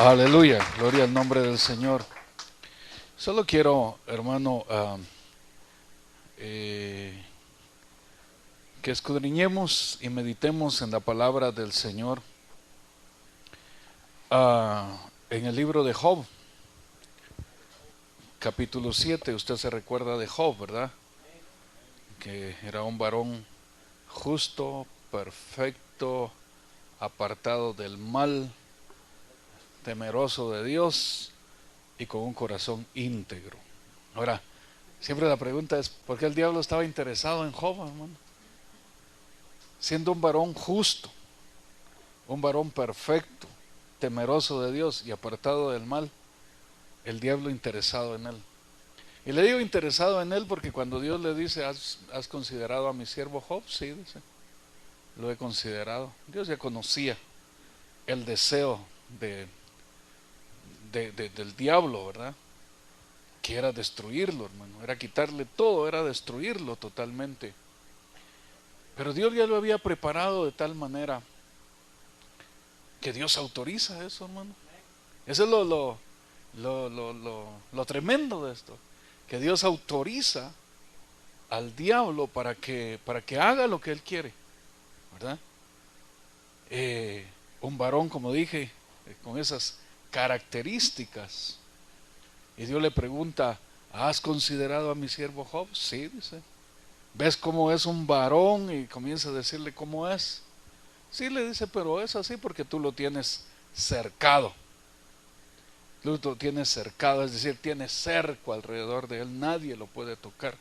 Aleluya, gloria al nombre del Señor. Solo quiero, hermano, que escudriñemos y meditemos en la palabra del Señor en el libro de Job, capítulo 7. Usted se recuerda de Job, ¿verdad? Que era un varón justo, perfecto, apartado del mal, temeroso de Dios y con un corazón íntegro. Ahora, siempre la pregunta es, ¿por qué el diablo estaba interesado en Job, hermano? Siendo un varón justo, un varón perfecto, temeroso de Dios y apartado del mal, el diablo interesado en él. Y le digo interesado en él porque cuando Dios le dice, ¿has considerado a mi siervo Job? Sí, dice, lo he considerado. Dios ya conocía el deseo del diablo, ¿verdad? Que era destruirlo, hermano, era quitarle todo, era destruirlo totalmente. Pero Dios ya lo había preparado de tal manera que Dios autoriza eso, hermano. Eso es lo tremendo de esto, que Dios autoriza al diablo para que haga lo que él quiere, ¿verdad? Un varón, como dije, con esas características. Y Dios le pregunta, ¿has considerado a mi siervo Job? Sí, dice. ¿Ves cómo es un varón? Y comienza a decirle cómo es. Sí, le dice, pero es así porque tú lo tienes cercado. Tú lo tienes cercado, es decir, tienes cerco alrededor de él, nadie lo puede tocar.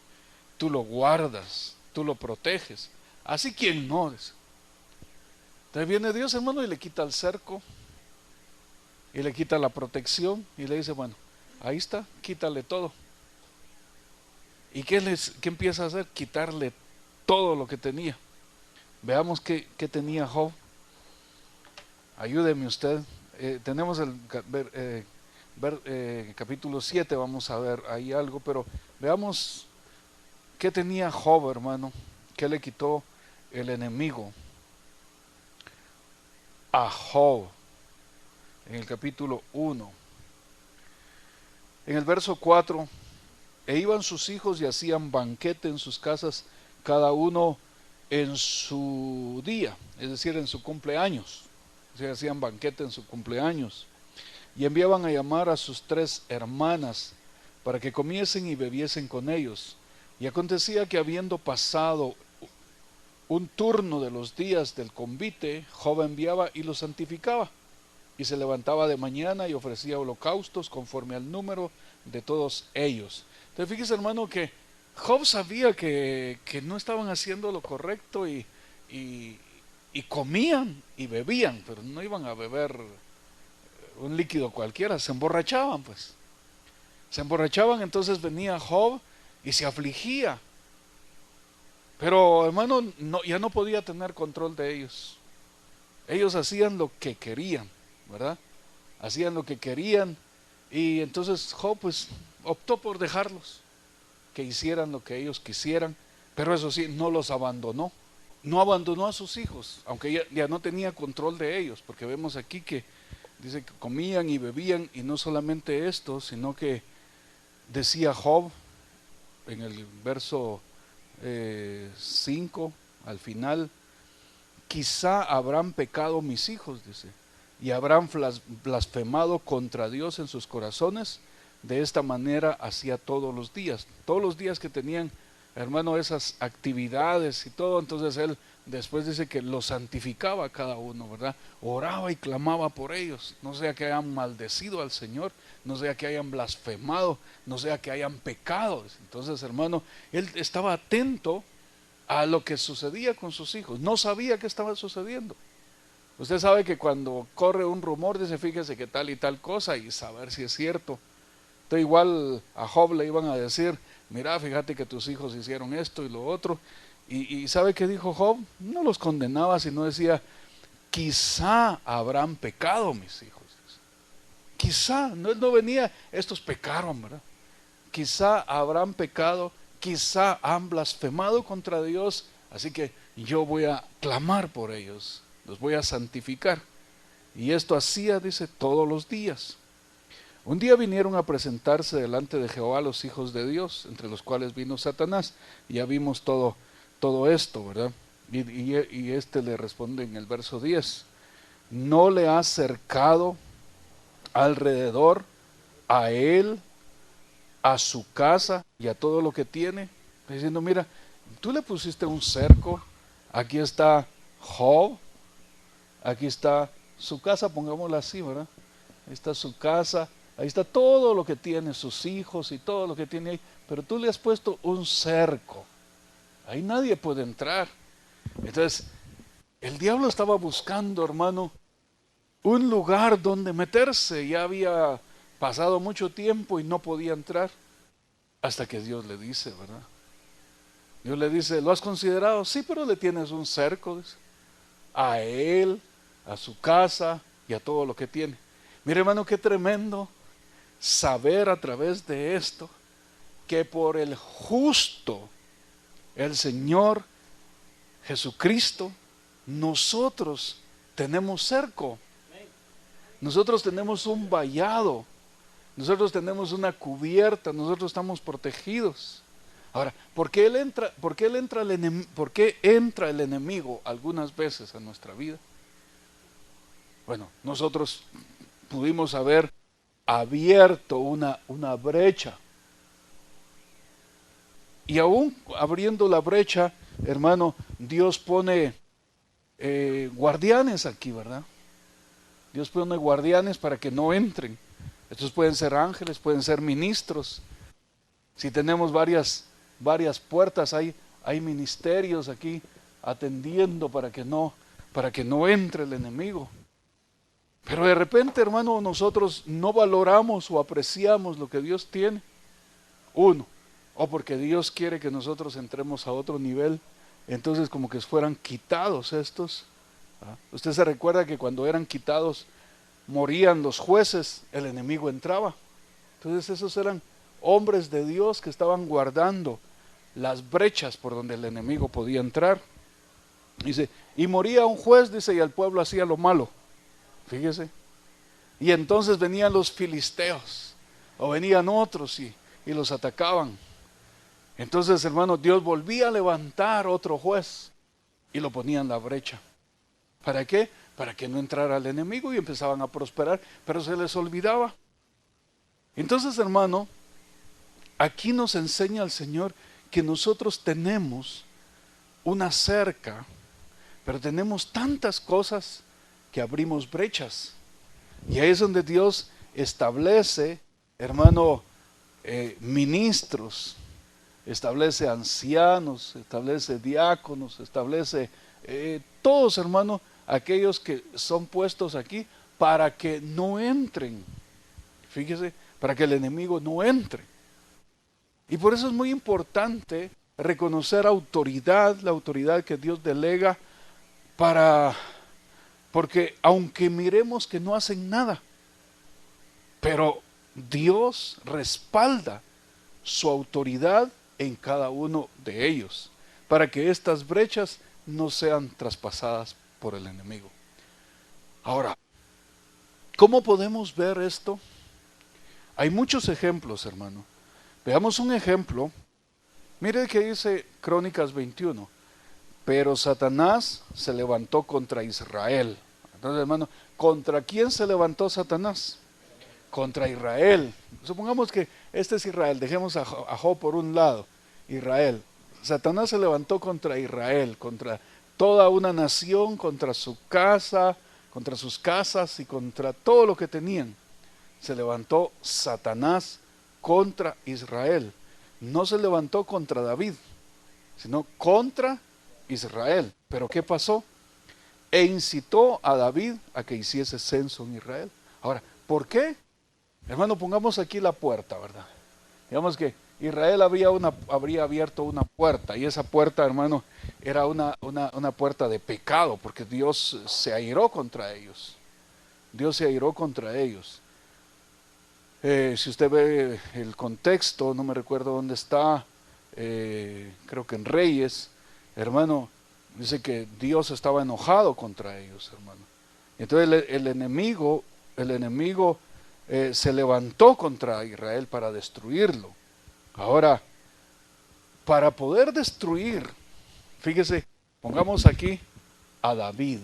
Tú lo guardas, tú lo proteges. Así quien no. Dice. Entonces viene Dios, hermano, y le quita el cerco, y le quita la protección, y le dice, bueno, ahí está, quítale todo. ¿Y qué empieza a hacer? Quitarle todo lo que tenía. Veamos qué tenía Job. Ayúdeme usted. Tenemos el capítulo 7, vamos a ver ahí algo, pero veamos qué tenía Job, hermano. ¿Qué le quitó el enemigo a Job? En el capítulo 1, en el verso 4, e iban sus hijos y hacían banquete en sus casas, cada uno en su día, es decir, en su cumpleaños. O sea, hacían banquete en su cumpleaños. Y enviaban a llamar a sus 3 hermanas para que comiesen y bebiesen con ellos. Y acontecía que habiendo pasado un turno de los días del convite, Job enviaba y los santificaba. Y se levantaba de mañana y ofrecía holocaustos conforme al número de todos ellos. Entonces fíjese, hermano, que Job sabía que no estaban haciendo lo correcto y comían y bebían, pero no iban a beber un líquido cualquiera, se emborrachaban pues. Se emborrachaban, entonces venía Job y se afligía. Pero hermano, ya no podía tener control de ellos. Ellos hacían lo que querían, ¿verdad? Hacían lo que querían y entonces Job pues optó por dejarlos, que hicieran lo que ellos quisieran, pero eso sí, no los abandonó. No abandonó a sus hijos, aunque ya no tenía control de ellos, porque vemos aquí que dice que comían y bebían, y no solamente esto, sino que decía Job en el verso 5 al final, quizá habrán pecado mis hijos, dice, y habrán blasfemado contra Dios en sus corazones. De esta manera hacía todos los días que tenían, hermano, esas actividades y todo. Entonces él después dice que los santificaba a cada uno, ¿verdad? Oraba y clamaba por ellos, no sea que hayan maldecido al Señor, no sea que hayan blasfemado, no sea que hayan pecado. Entonces, hermano, él estaba atento a lo que sucedía con sus hijos, no sabía qué estaba sucediendo. Usted sabe que cuando corre un rumor dice, fíjese que tal y tal cosa, y saber si es cierto. Entonces igual a Job le iban a decir, mira, fíjate que tus hijos hicieron esto y lo otro. Y ¿sabe qué dijo Job? No los condenaba, sino decía, quizá habrán pecado mis hijos. Quizá, no venía, estos pecaron, ¿verdad? Quizá habrán pecado, quizá han blasfemado contra Dios, así que yo voy a clamar por ellos, los voy a santificar. Y esto hacía, dice, todos los días. Un día vinieron a presentarse delante de Jehová los hijos de Dios, entre los cuales vino Satanás. Y ya vimos todo esto, ¿verdad? Y este le responde en el verso 10. ¿No le has cercado alrededor a él, a su casa y a todo lo que tiene? Diciendo, mira, tú le pusiste un cerco. Aquí está Job, aquí está su casa, pongámosla así, ¿verdad? Ahí está su casa, ahí está todo lo que tiene, sus hijos y todo lo que tiene ahí, pero tú le has puesto un cerco. Ahí nadie puede entrar. Entonces, el diablo estaba buscando, hermano, un lugar donde meterse. Ya había pasado mucho tiempo y no podía entrar. Hasta que Dios le dice, ¿verdad? Dios le dice, ¿lo has considerado? Sí, pero le tienes un cerco, dice, a él, a su casa y a todo lo que tiene. Mire, hermano, qué tremendo saber a través de esto que por el justo, el Señor Jesucristo, nosotros tenemos cerco. Nosotros tenemos un vallado. Nosotros tenemos una cubierta. Nosotros estamos protegidos. Ahora, ¿por qué entra el enemigo algunas veces a nuestra vida? Bueno, nosotros pudimos haber abierto una brecha. Y aún abriendo la brecha, hermano, Dios pone guardianes aquí, ¿verdad? Dios pone guardianes para que no entren. Estos pueden ser ángeles, pueden ser ministros. Si tenemos varias puertas, hay ministerios aquí atendiendo para que no entre el enemigo. Pero de repente, hermano, nosotros no valoramos o apreciamos lo que Dios tiene. Uno, o porque Dios quiere que nosotros entremos a otro nivel, entonces como que fueran quitados estos. Usted se recuerda que cuando eran quitados, morían los jueces, el enemigo entraba. Entonces esos eran hombres de Dios que estaban guardando las brechas por donde el enemigo podía entrar. Dice, y moría un juez, dice, y el pueblo hacía lo malo. Fíjese. Y entonces venían los filisteos, o venían otros y los atacaban. Entonces, hermano, Dios volvía a levantar otro juez y lo ponía en la brecha. ¿Para qué? Para que no entrara el enemigo y empezaban a prosperar, pero se les olvidaba. Entonces, hermano, aquí nos enseña el Señor que nosotros tenemos una cerca, pero tenemos tantas cosas que abrimos brechas. Y ahí es donde Dios establece, hermano, ministros, establece ancianos, establece diáconos, establece todos, hermano, aquellos que son puestos aquí para que no entren. Fíjese, para que el enemigo no entre. Y por eso es muy importante reconocer autoridad, la autoridad que Dios delega porque aunque miremos que no hacen nada, pero Dios respalda su autoridad en cada uno de ellos, para que estas brechas no sean traspasadas por el enemigo. Ahora, ¿cómo podemos ver esto? Hay muchos ejemplos, hermano. Veamos un ejemplo. Mire que dice Crónicas 21. Pero Satanás se levantó contra Israel. Entonces, hermano, ¿contra quién se levantó Satanás? Contra Israel. Supongamos que este es Israel. Dejemos a Job por un lado. Israel. Satanás se levantó contra Israel, contra toda una nación, contra su casa, contra sus casas y contra todo lo que tenían. Se levantó Satanás contra Israel. No se levantó contra David, sino contra Israel. ¿Pero qué pasó? E incitó a David a que hiciese censo en Israel. Ahora, ¿por qué? Hermano, pongamos aquí la puerta, ¿verdad? Digamos que Israel habría abierto una puerta, y esa puerta, hermano, era una puerta de pecado, porque Dios se airó contra ellos. Dios se airó contra ellos. Si usted ve el contexto, no me recuerdo dónde está, creo que en Reyes, hermano, dice que Dios estaba enojado contra ellos, hermano, Entonces el enemigo se levantó contra Israel para destruirlo. Ahora, para poder destruir, fíjese, pongamos aquí a David.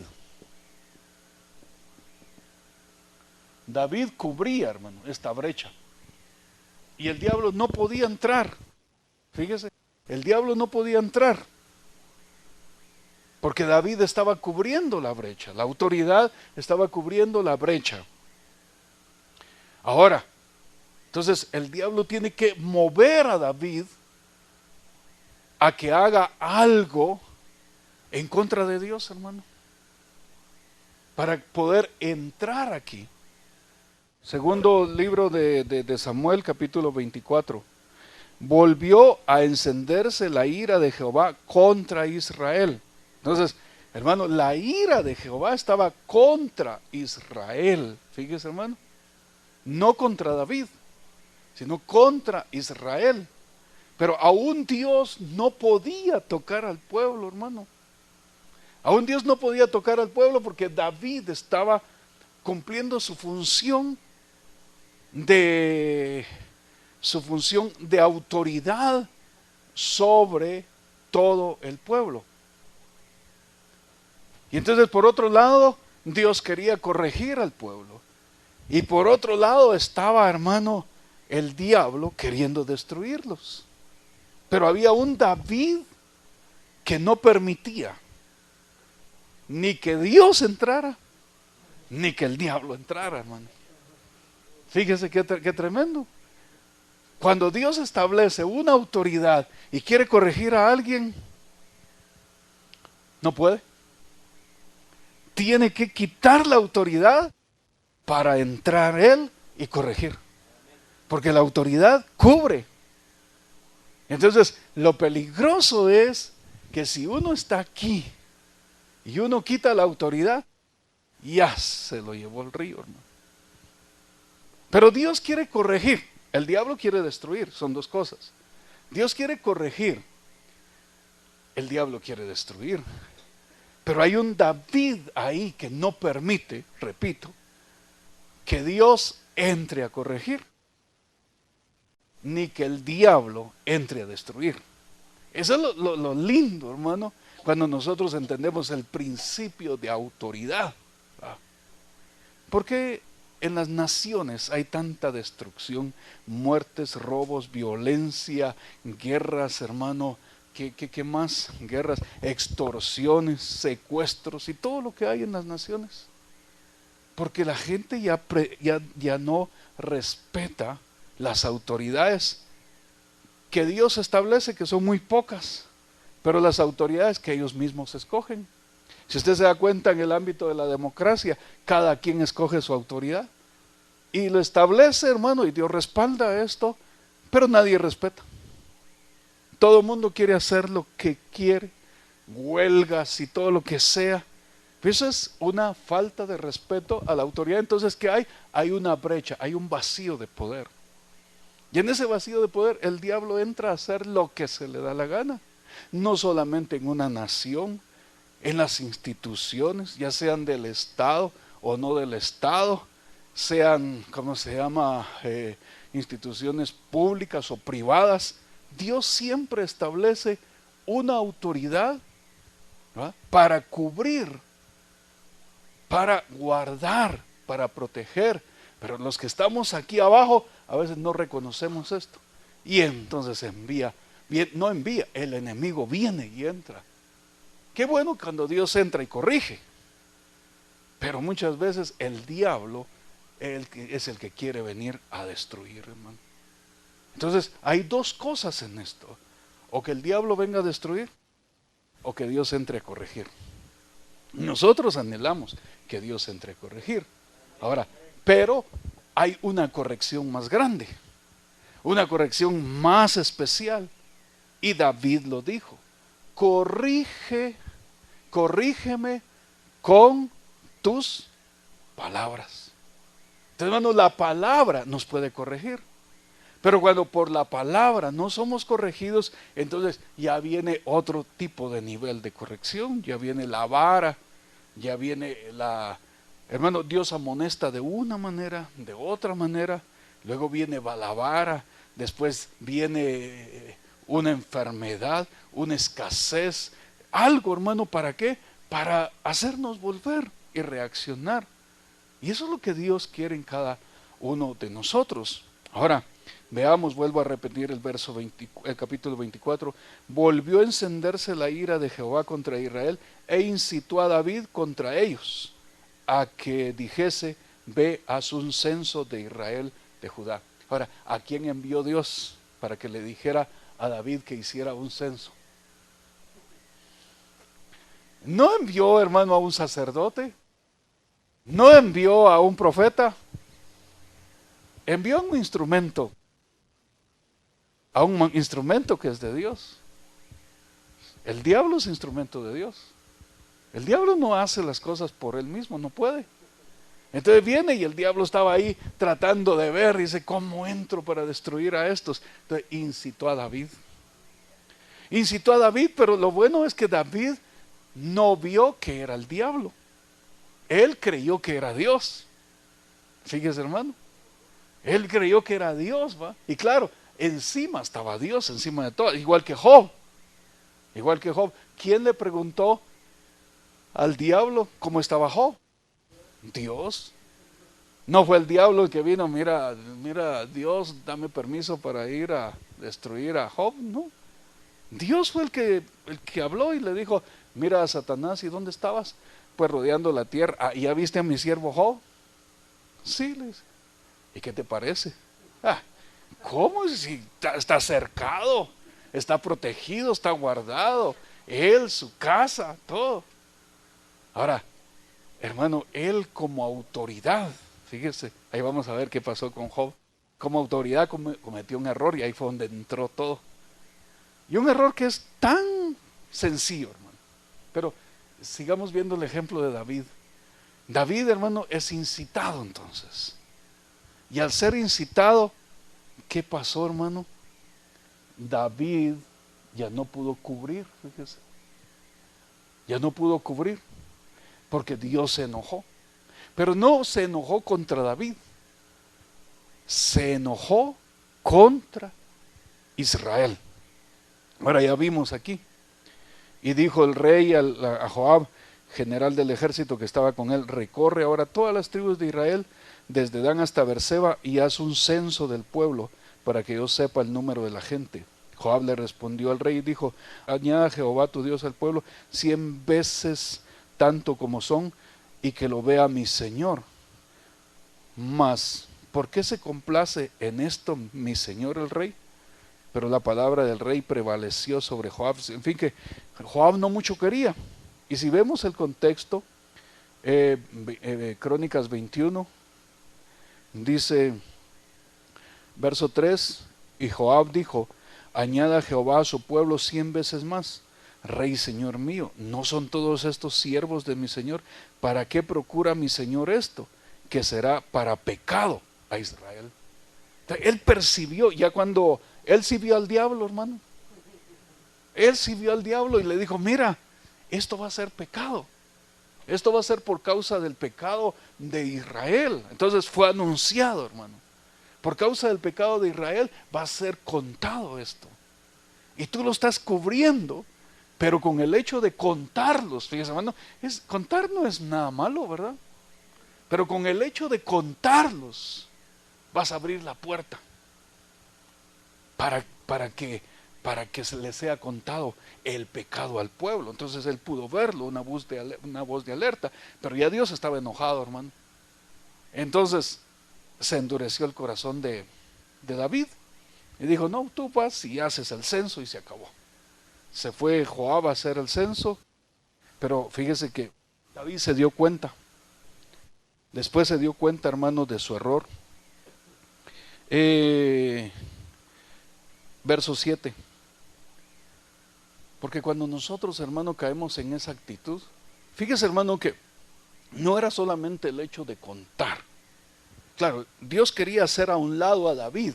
David cubría, hermano, esta brecha. Y el diablo no podía entrar. Fíjese, el diablo no podía entrar. Porque David estaba cubriendo la brecha. La autoridad estaba cubriendo la brecha. Ahora, entonces el diablo tiene que mover a David a que haga algo en contra de Dios, hermano. Para poder entrar aquí. Segundo libro de Samuel, capítulo 24. Volvió a encenderse la ira de Jehová contra Israel. Entonces, hermano, la ira de Jehová estaba contra Israel. Fíjese, hermano. No contra David, sino contra Israel. Pero aún Dios no podía tocar al pueblo, hermano. Aún Dios no podía tocar al pueblo porque David estaba cumpliendo su función de autoridad sobre todo el pueblo. Y entonces, por otro lado, Dios quería corregir al pueblo. Y por otro lado estaba, hermano, el diablo queriendo destruirlos. Pero había un David que no permitía ni que Dios entrara, ni que el diablo entrara, hermano. Fíjese qué tremendo. Cuando Dios establece una autoridad y quiere corregir a alguien, no puede. Tiene que quitar la autoridad para entrar Él y corregir. Porque la autoridad cubre. Entonces, lo peligroso es que si uno está aquí y uno quita la autoridad, ya se lo llevó el río, hermano. Pero Dios quiere corregir. El diablo quiere destruir. Son dos cosas. Dios quiere corregir. El diablo quiere destruir. Pero hay un David ahí que no permite, repito, que Dios entre a corregir, ni que el diablo entre a destruir. Eso es lo lindo, hermano, cuando nosotros entendemos el principio de autoridad. ¿Por qué en las naciones hay tanta destrucción, muertes, robos, violencia, guerras, hermano? ¿Qué más? Guerras, extorsiones, secuestros y todo lo que hay en las naciones. Porque la gente ya no respeta las autoridades que Dios establece, que son muy pocas, pero las autoridades que ellos mismos escogen. Si usted se da cuenta, en el ámbito de la democracia, cada quien escoge su autoridad y lo establece, hermano, y Dios respalda esto, pero nadie respeta. Todo el mundo quiere hacer lo que quiere, huelgas y todo lo que sea. Eso es una falta de respeto a la autoridad. Entonces, ¿qué hay? Hay una brecha, hay un vacío de poder. Y en ese vacío de poder, el diablo entra a hacer lo que se le da la gana. No solamente en una nación, en las instituciones, ya sean del Estado o no del Estado, sean, instituciones públicas o privadas. Dios siempre establece una autoridad, ¿verdad?, para cubrir, para guardar, para proteger. Pero los que estamos aquí abajo a veces no reconocemos esto. Y entonces el enemigo viene y entra. Qué bueno cuando Dios entra y corrige. Pero muchas veces el diablo es el que quiere venir a destruir, hermano. Entonces hay dos cosas en esto: o que el diablo venga a destruir, o que Dios entre a corregir. Nosotros anhelamos que Dios entre a corregir. Ahora, pero hay una corrección más grande, una corrección más especial. Y David lo dijo: corrígeme con tus palabras. Entonces, hermano, la palabra nos puede corregir. Pero cuando por la palabra no somos corregidos, entonces ya viene otro tipo de nivel de corrección. Ya viene la vara, ya viene Hermano, Dios amonesta de una manera, de otra manera, luego viene Balabara, después viene una enfermedad, una escasez, algo, hermano, ¿para qué? Para hacernos volver y reaccionar. Y eso es lo que Dios quiere en cada uno de nosotros. Ahora, veamos, vuelvo a repetir el capítulo 24. Volvió a encenderse la ira de Jehová contra Israel e incitó a David contra ellos, a que dijese: ve, haz un censo de Israel, de Judá. Ahora, ¿a quién envió Dios para que le dijera a David que hiciera un censo? No envió, hermano, a un sacerdote, no envió a un profeta, envió un instrumento, a un instrumento que es de Dios. El diablo es instrumento de Dios. El diablo no hace las cosas por él mismo, no puede. Entonces viene y el diablo estaba ahí tratando de ver, y dice: ¿cómo entro para destruir a estos? Entonces incitó a David. Incitó a David, pero lo bueno es que David no vio que era el diablo. Él creyó que era Dios. Fíjese, hermano. Él creyó que era Dios, ¿va? Y claro, encima estaba Dios, encima de todo, igual que Job. Igual que Job. ¿Quién le preguntó al diablo cómo estaba Job? Dios. No fue el diablo el que vino: mira, Dios, dame permiso para ir a destruir a Job. No. Dios fue el que habló y le dijo: mira a Satanás, ¿y dónde estabas? Pues rodeando la tierra. Ah, ¿y ya viste a mi siervo Job? Sí, le dice. ¿Y qué te parece? Ah, ¿cómo? Si está cercado, está protegido, está guardado. Él, su casa, todo. Ahora, hermano, él como autoridad, fíjese, ahí vamos a ver qué pasó con Job. Como autoridad cometió un error, y ahí fue donde entró todo. Y un error que es tan sencillo, hermano. Pero sigamos viendo el ejemplo de David. David, hermano, es incitado entonces. Y al ser incitado, ¿qué pasó, hermano? David ya no pudo cubrir, fíjese. Ya no pudo cubrir, porque Dios se enojó. Pero no se enojó contra David, se enojó contra Israel. Ahora ya vimos aquí. Y dijo el rey a Joab, general del ejército que estaba con él: recorre ahora todas las tribus de Israel, desde Dan hasta Beerseba, y haz un censo del pueblo, para que yo sepa el número de la gente. Joab le respondió al rey y dijo: añada Jehová tu Dios al pueblo 100 veces tanto como son, y que lo vea mi señor. Mas, ¿por qué se complace en esto mi señor el rey? Pero la palabra del rey prevaleció sobre Joab. En fin, que Joab no mucho quería. Y si vemos el contexto, Crónicas 21, dice, verso 3, y Joab dijo: añada Jehová a su pueblo 100 veces más. Rey, señor mío, ¿no son todos estos siervos de mi señor? ¿Para qué procura mi señor esto? Que será para pecado a Israel. Él percibió, ya cuando él sí vio al diablo, hermano. Él sí vio al diablo y le dijo: mira, esto va a ser pecado. Esto va a ser por causa del pecado de Israel. Entonces fue anunciado, hermano. Por causa del pecado de Israel va a ser contado esto. Y tú lo estás cubriendo, pero con el hecho de contarlos, fíjese, hermano, contar no es nada malo, ¿verdad? Pero con el hecho de contarlos, vas a abrir la puerta para que se le sea contado el pecado al pueblo. Entonces él pudo verlo, una voz de alerta, pero ya Dios estaba enojado, hermano. Entonces se endureció el corazón de David y dijo: no, tú vas y haces el censo, y se acabó. Se fue Joab a hacer el censo, pero fíjese que David se dio cuenta. Después se dio cuenta, hermano, de su error. Verso 7. Porque cuando nosotros, hermano, caemos en esa actitud, fíjese, hermano, que no era solamente el hecho de contar. Claro, Dios quería hacer a un lado a David,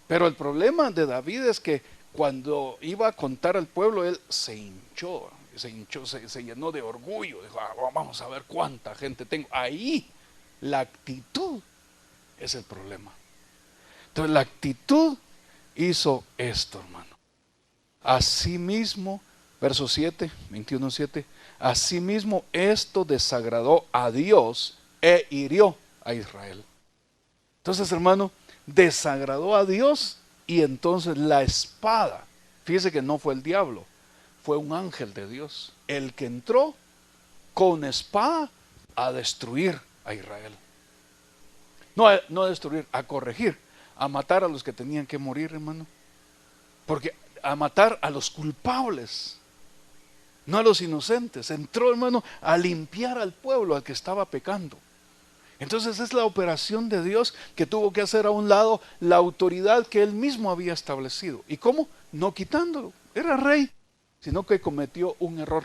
pero el problema de David es que cuando iba a contar al pueblo, él se hinchó. se hinchó, se llenó de orgullo, dijo, vamos a ver cuánta gente tengo. Ahí la actitud es el problema. Entonces la actitud hizo esto, hermano. Asimismo, verso 7, 21:7, asimismo esto desagradó a Dios e hirió a Israel. Entonces, hermano, desagradó a Dios y entonces la espada, fíjese que no fue el diablo, fue un ángel de Dios, el que entró con espada a destruir a Israel. No a destruir, a corregir, a matar a los que tenían que morir, hermano. Porque a matar a los culpables, no a los inocentes. Entró, hermano, a limpiar al pueblo, al que estaba pecando. Entonces es la operación de Dios que tuvo que hacer a un lado la autoridad que él mismo había establecido. ¿Y cómo? No quitándolo. Era rey, sino que cometió un error.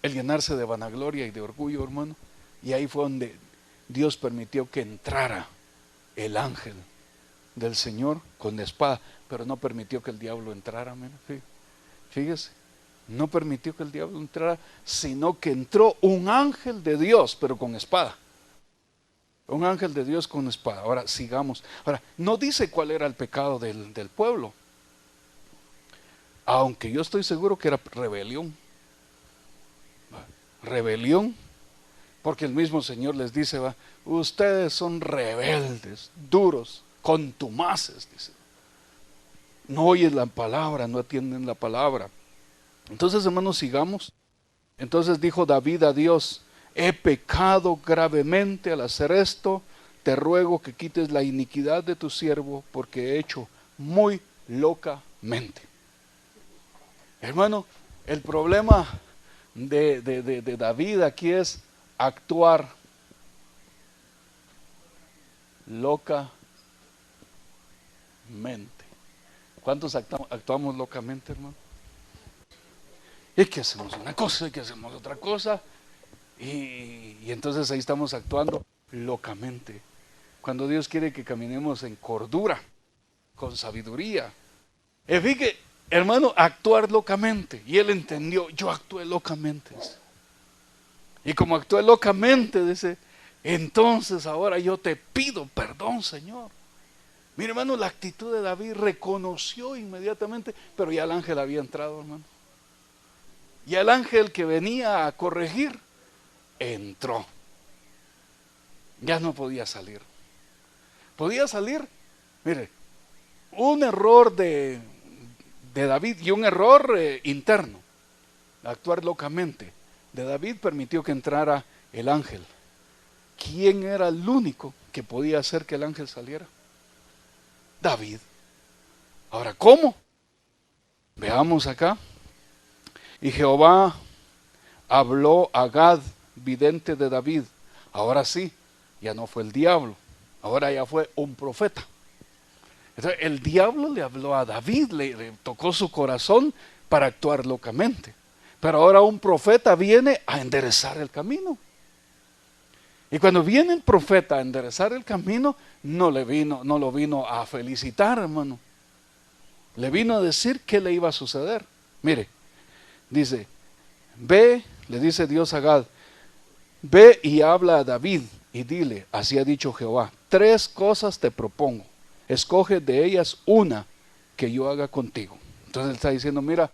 El llenarse de vanagloria y de orgullo, hermano. Y ahí fue donde Dios permitió que entrara el ángel del Señor con la espada, pero no permitió que el diablo entrara. Fíjese, no permitió que el diablo entrara, sino que entró un ángel de Dios, pero con espada. Un ángel de Dios con espada. Ahora sigamos. Ahora, no dice cuál era el pecado del pueblo, aunque yo estoy seguro que era rebelión. Rebelión, porque el mismo Señor les dice, ustedes son rebeldes, duros, contumaces, dice. No oyen la palabra, no atienden la palabra. Entonces, hermanos, sigamos. Entonces dijo David a Dios, he pecado gravemente al hacer esto, te ruego que quites la iniquidad de tu siervo, porque he hecho muy locamente. Hermano, el problema de David aquí es actuar locamente. ¿Cuántos actuamos locamente, hermano? Es que hacemos una cosa y que hacemos otra cosa, y entonces ahí estamos actuando locamente, cuando Dios quiere que caminemos en cordura, con sabiduría. Fíjate, hermano, actuar locamente, y él entendió, yo actué locamente, y como actué locamente, dice, entonces ahora yo te pido perdón, Señor. Mire, hermano, la actitud de David, reconoció inmediatamente, pero ya el ángel había entrado, hermano. Y el ángel que venía a corregir, entró. Ya no podía salir. Podía salir, mire, un error de David y un error interno. Actuar locamente. De David permitió que entrara el ángel. ¿Quién era el único que podía hacer que el ángel saliera? David. Ahora, ¿cómo? Veamos acá. Y Jehová habló a Gad, vidente de David. Ahora sí, ya no fue el diablo, ahora ya fue un profeta. Entonces, el diablo le habló a David, le tocó su corazón para actuar locamente. Pero ahora un profeta viene a enderezar el camino. Y cuando viene el profeta a enderezar el camino, no lo vino a felicitar, hermano. Le vino a decir qué le iba a suceder. Mire, dice, ve, le dice Dios a Gad, ve y habla a David y dile, así ha dicho Jehová, 3 cosas te propongo, escoge de ellas una que yo haga contigo. Entonces él está diciendo, mira,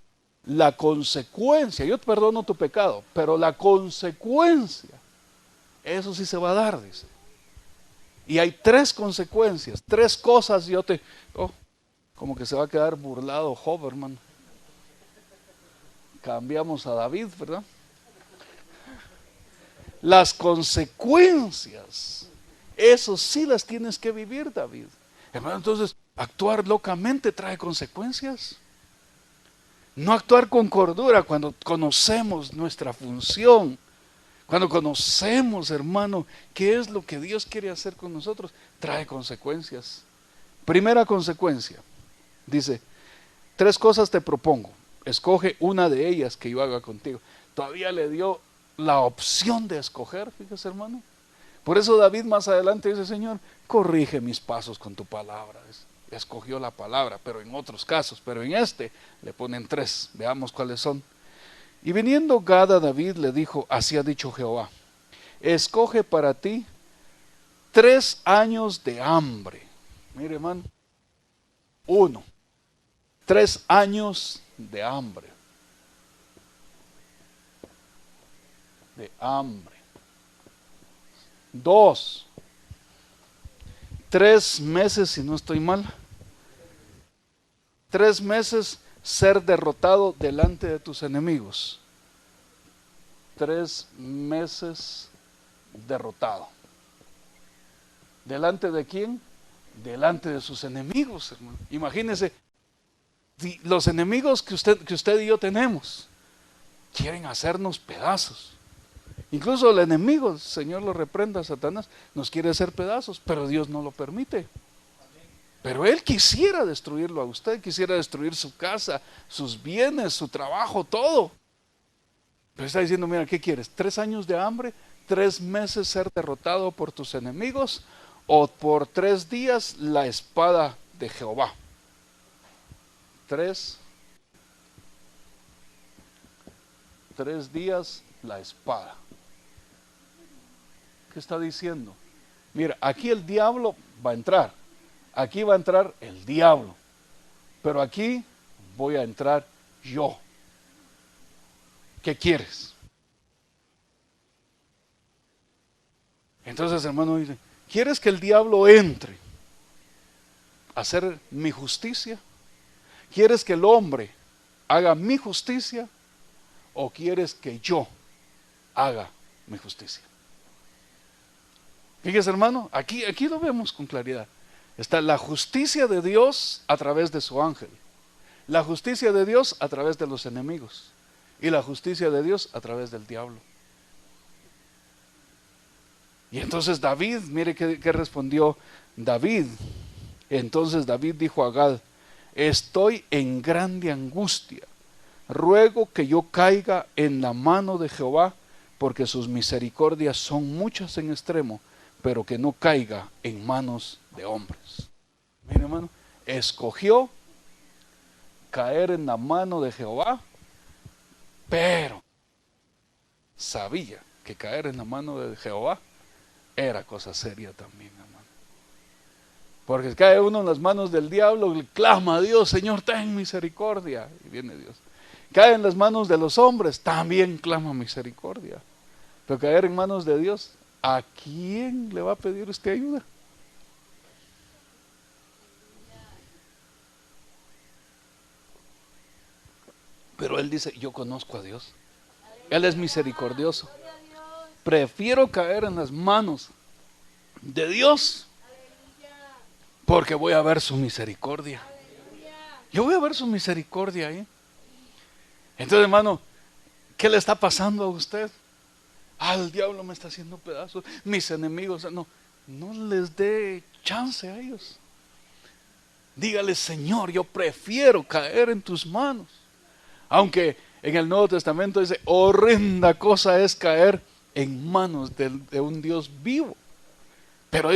la consecuencia, yo te perdono tu pecado, pero la consecuencia, eso sí se va a dar, dice. Y hay 3 consecuencias, 3 cosas, como que se va a quedar burlado Job, hermano. Cambiamos a David, ¿verdad? Las consecuencias, eso sí las tienes que vivir, David. Hermano, entonces, actuar locamente trae consecuencias. No actuar con cordura cuando conocemos nuestra función, cuando conocemos, hermano, qué es lo que Dios quiere hacer con nosotros, trae consecuencias. Primera consecuencia, dice, 3 cosas te propongo, escoge una de ellas que yo haga contigo. Todavía le dio la opción de escoger, fíjese, hermano. Por eso David más adelante dice, Señor, corrige mis pasos con tu palabra. escogió la palabra, pero en otros casos, pero en este le ponen 3. Veamos cuáles son. Y viniendo Gad a David le dijo, así ha dicho Jehová, escoge para ti 3 años de hambre. Mire, hermano, 1, 3 años de hambre. De hambre. 2, 3 meses, si no estoy mal. 3 meses ser derrotado delante de tus enemigos. 3 meses derrotado. ¿Delante de quién? Delante de sus enemigos, hermano. Imagínense, los enemigos que usted y yo tenemos quieren hacernos pedazos. Incluso el enemigo, el Señor lo reprenda, Satanás, nos quiere hacer pedazos, pero Dios no lo permite. Pero él quisiera destruirlo a usted, quisiera destruir su casa, sus bienes, su trabajo, todo. Pero está diciendo, mira, ¿qué quieres? 3 años de hambre, 3 meses ser derrotado por tus enemigos, o por 3 días la espada de Jehová. 3 días la espada. ¿Qué está diciendo? Mira, aquí el diablo va a entrar. Aquí va a entrar el diablo. Pero aquí voy a entrar yo. ¿Qué quieres? Entonces, hermano, dice, ¿quieres que el diablo entre a hacer mi justicia? ¿Quieres que el hombre haga mi justicia? ¿O quieres que yo haga mi justicia? Fíjese, hermano, aquí lo vemos con claridad. Está la justicia de Dios a través de su ángel, la justicia de Dios a través de los enemigos y la justicia de Dios a través del diablo. Y entonces David, mire qué respondió David. Entonces David dijo a Gad, estoy en grande angustia, ruego que yo caiga en la mano de Jehová, porque sus misericordias son muchas en extremo, pero que no caiga en manos de hombres. Mire, hermano, escogió caer en la mano de Jehová, pero sabía que caer en la mano de Jehová era cosa seria también, hermano. Porque cae uno en las manos del diablo y clama a Dios, Señor, ten misericordia, y viene Dios. Cae en las manos de los hombres, también clama misericordia. Pero caer en manos de Dios, ¿a quién le va a pedir usted ayuda? Pero él dice, yo conozco a Dios. Él es misericordioso. Prefiero caer en las manos de Dios porque voy a ver su misericordia. Yo voy a ver su misericordia ahí. Entonces, hermano, ¿qué le está pasando a usted? El diablo me está haciendo pedazos, mis enemigos. No les dé chance a ellos. Dígale, Señor, yo prefiero caer en tus manos. Aunque en el Nuevo Testamento dice, horrenda cosa es caer en manos de un Dios vivo. Pero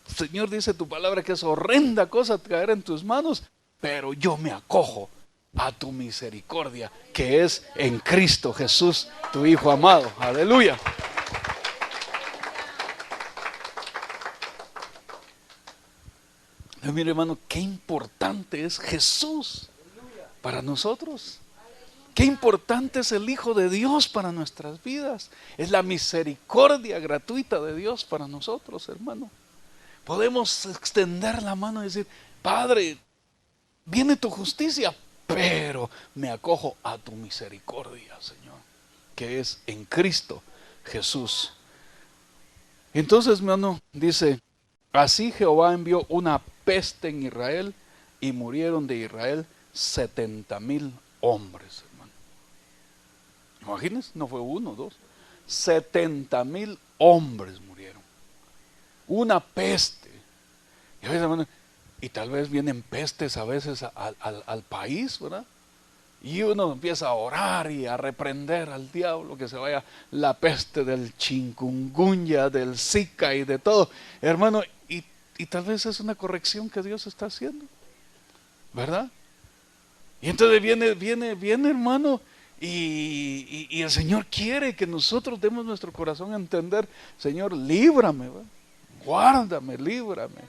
Señor, dice tu palabra que es horrenda cosa caer en tus manos, pero yo me acojo a tu misericordia, que es en Cristo Jesús, tu Hijo amado. Aleluya. Mire, hermano, qué importante es Jesús para nosotros. Qué importante es el Hijo de Dios para nuestras vidas. Es la misericordia gratuita de Dios para nosotros, hermano. Podemos extender la mano y decir, Padre, viene tu justicia, pero me acojo a tu misericordia, Señor, que es en Cristo Jesús. Entonces, hermano, dice, así Jehová envió una peste en Israel y murieron de Israel 70,000 hombres, hermano. Imagínense, no fue 1, 2, 70,000 hombres murieron. Una peste. Y a veces, hermano, y tal vez vienen pestes a veces al país, ¿verdad? Y uno empieza a orar y a reprender al diablo que se vaya la peste del chikungunya, del Zika y de todo. Hermano, y y tal vez es una corrección que Dios está haciendo, ¿verdad? Y entonces viene hermano, y el Señor quiere que nosotros demos nuestro corazón a entender, Señor, líbrame, ¿verdad? Guárdame, líbrame.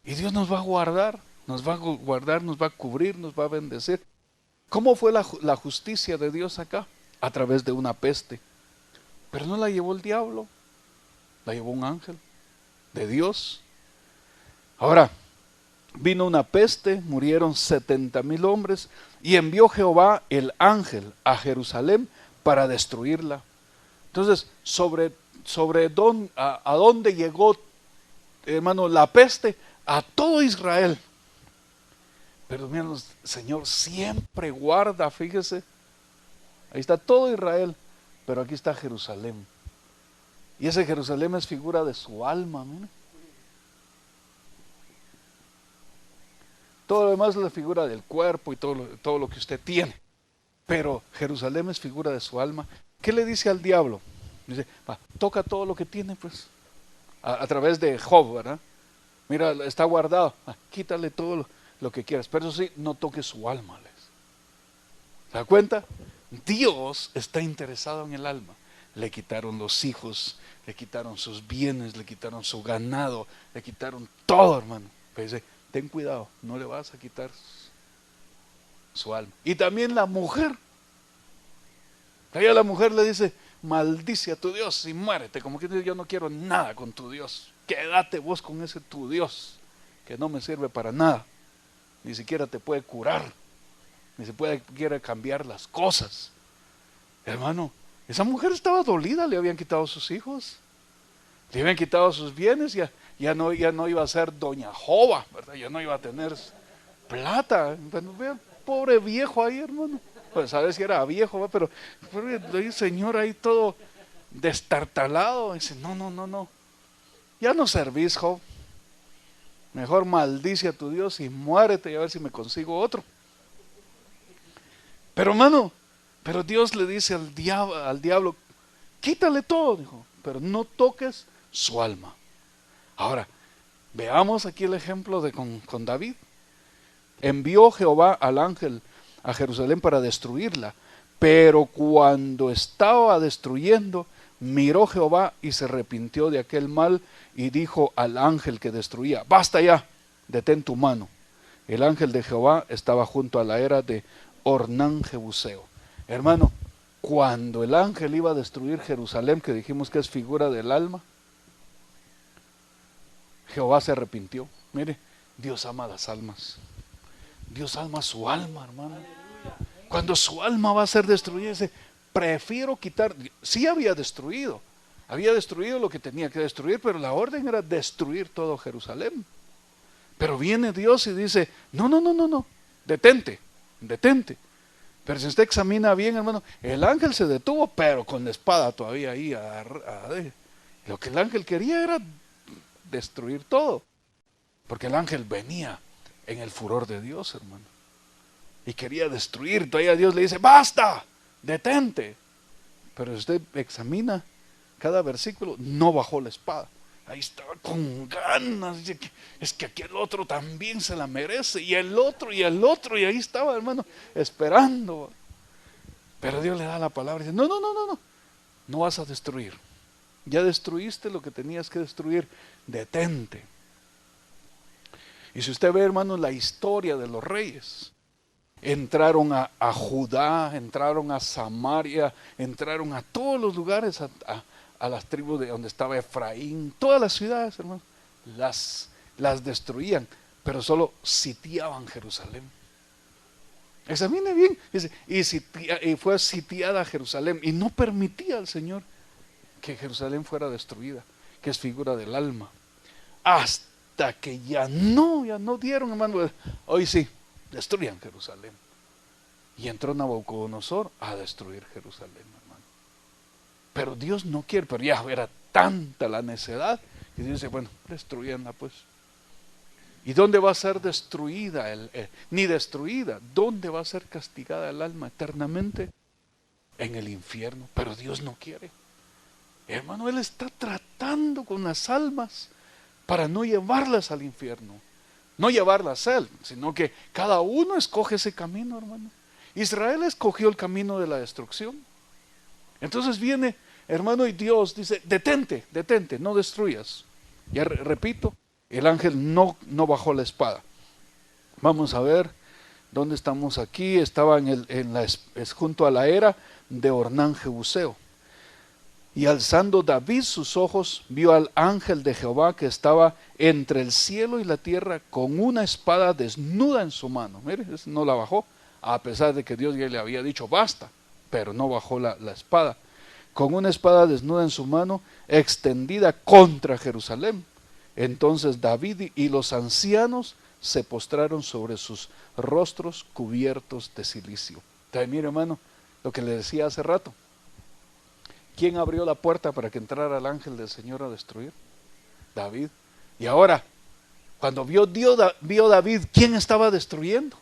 Y Dios nos va a guardar, nos va a guardar, nos va a cubrir, nos va a bendecir. ¿Cómo fue la justicia de Dios acá? A través de una peste. Pero no la llevó el diablo, la llevó un ángel de Dios. Ahora, vino una peste, murieron 70,000 hombres, y envió Jehová el ángel a Jerusalén para destruirla. Entonces, a dónde llegó, hermano, la peste? A todo Israel. Pero hermanos, el Señor siempre guarda, fíjese. Ahí está todo Israel, pero aquí está Jerusalén. Y ese Jerusalén es figura de su alma, mire. Todo lo demás es la figura del cuerpo y todo lo que usted tiene. Pero Jerusalén es figura de su alma. ¿Qué le dice al diablo? Dice, toca todo lo que tiene, pues. A través de Job, ¿verdad? Mira, está guardado. Quítale todo lo que quieras. Pero eso sí, no toque su alma. ¿Se da cuenta? Dios está interesado en el alma. Le quitaron los hijos, le quitaron sus bienes, le quitaron su ganado, le quitaron todo, hermano. Pero dice, ten cuidado, no le vas a quitar su alma. Y también la mujer. Allá la mujer le dice, maldice a tu Dios y muérete. Como que dice, yo no quiero nada con tu Dios. Quédate vos con ese tu Dios, que no me sirve para nada. Ni siquiera te puede curar. Ni siquiera cambiar las cosas. Hermano, esa mujer estaba dolida, le habían quitado sus hijos. Le habían quitado sus bienes, ya no iba a ser doña Jova, ¿verdad? Ya no iba a tener plata. Bueno, vean, pobre viejo ahí, hermano. Pues sabes si era viejo, ¿va? Pero el señor ahí todo destartalado. Dice, no. Ya no servís, Job. Mejor maldice a tu Dios y muérete y a ver si me consigo otro. Pero hermano, pero Dios le dice al diablo, quítale todo, dijo, pero no toques su alma. Ahora, veamos aquí el ejemplo con David. Envió Jehová al ángel a Jerusalén para destruirla, pero cuando estaba destruyendo, miró Jehová y se arrepintió de aquel mal y dijo al ángel que destruía, basta ya, detén tu mano. El ángel de Jehová estaba junto a la era de Ornán Jebuseo. Hermano, cuando el ángel iba a destruir Jerusalén, que dijimos que es figura del alma, Jehová se arrepintió. Mire, Dios ama las almas. Dios ama su alma, hermano. Cuando su alma va a ser destruida, dice, prefiero quitar. Sí había destruido lo que tenía que destruir, pero la orden era destruir todo Jerusalén. Pero viene Dios y dice, no, detente. Pero si usted examina bien, hermano, el ángel se detuvo, pero con la espada todavía ahí. Lo que el ángel quería era destruir todo. Porque el ángel venía en el furor de Dios, hermano. Y quería destruir. Todavía Dios le dice, basta, detente. Pero si usted examina cada versículo, no bajó la espada. Ahí estaba con ganas. Es que aquel otro también se la merece. Y el otro. Y ahí estaba, hermano, esperando. Pero Dios le da la palabra y dice, no. No vas a destruir. Ya destruiste lo que tenías que destruir. Detente. Y si usted ve, hermano, la historia de los reyes, entraron a Judá, entraron a Samaria, entraron a todos los lugares, a las tribus de donde estaba Efraín, todas las ciudades, hermano, las destruían, pero solo sitiaban Jerusalén. Examine bien, dice, y fue sitiada Jerusalén, y no permitía al Señor que Jerusalén fuera destruida, que es figura del alma, hasta que ya no dieron, hermano. Hoy sí, destruyan Jerusalén. Y entró Nabucodonosor a destruir Jerusalén, hermano. Pero Dios no quiere, pero ya era tanta la necedad, y Dios dice, bueno, destruyanla pues. ¿Y dónde va a ser destruida? Ni destruida, ¿dónde va a ser castigada el alma eternamente? En el infierno, pero Dios no quiere. Hermano, Él está tratando con las almas para no llevarlas al infierno, no llevarlas a él, sino que cada uno escoge ese camino, hermano. Israel escogió el camino de la destrucción. Entonces viene, hermano, y Dios dice, detente, detente, no destruyas. Ya repito, el ángel no bajó la espada. Vamos a ver dónde estamos aquí. Estaba es junto a la era de Ornán Jebuseo. Y alzando David sus ojos, vio al ángel de Jehová que estaba entre el cielo y la tierra con una espada desnuda en su mano. Mire, no la bajó, a pesar de que Dios ya le había dicho basta, pero no bajó la espada. Con una espada desnuda en su mano, extendida contra Jerusalén. Entonces David y los ancianos se postraron sobre sus rostros cubiertos de cilicio. Entonces, mire, hermano, lo que le decía hace rato. ¿Quién abrió la puerta para que entrara el ángel del Señor a destruir? David. Y ahora, cuando vio David, ¿quién estaba destruyendo?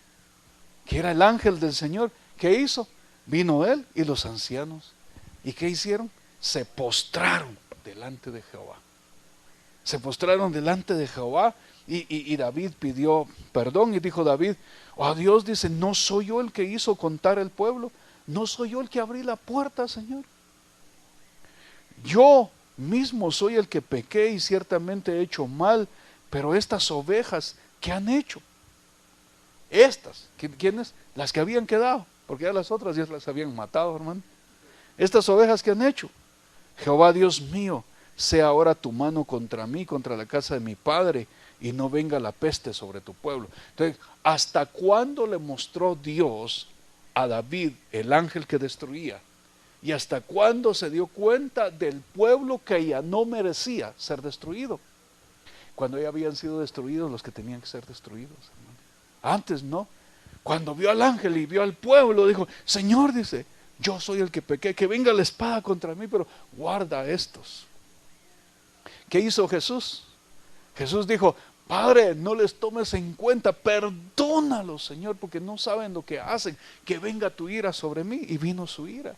Que era el ángel del Señor. ¿Qué hizo? Vino él y los ancianos. ¿Y qué hicieron? Se postraron delante de Jehová. Se postraron delante de Jehová y David pidió perdón y dijo David, oh Dios, dice, no soy yo el que hizo contar el pueblo, no soy yo el que abrí la puerta, Señor. Yo mismo soy el que pequé y ciertamente he hecho mal, pero estas ovejas, ¿qué han hecho? Estas, ¿quiénes? Las que habían quedado, porque ya las otras ya las habían matado, hermano. Estas ovejas, ¿qué han hecho? Jehová Dios mío, sea ahora tu mano contra mí, contra la casa de mi padre, y no venga la peste sobre tu pueblo. Entonces, ¿hasta cuándo le mostró Dios a David el ángel que destruía? ¿Y hasta cuándo se dio cuenta del pueblo que ya no merecía ser destruido? Cuando ya habían sido destruidos los que tenían que ser destruidos, hermano. Antes no. Cuando vio al ángel y vio al pueblo, dijo, Señor, dice, yo soy el que pequé, que venga la espada contra mí, pero guarda a estos. ¿Qué hizo Jesús? Jesús dijo, Padre, no les tomes en cuenta, perdónalos, Señor, porque no saben lo que hacen, que venga tu ira sobre mí. Y vino su ira.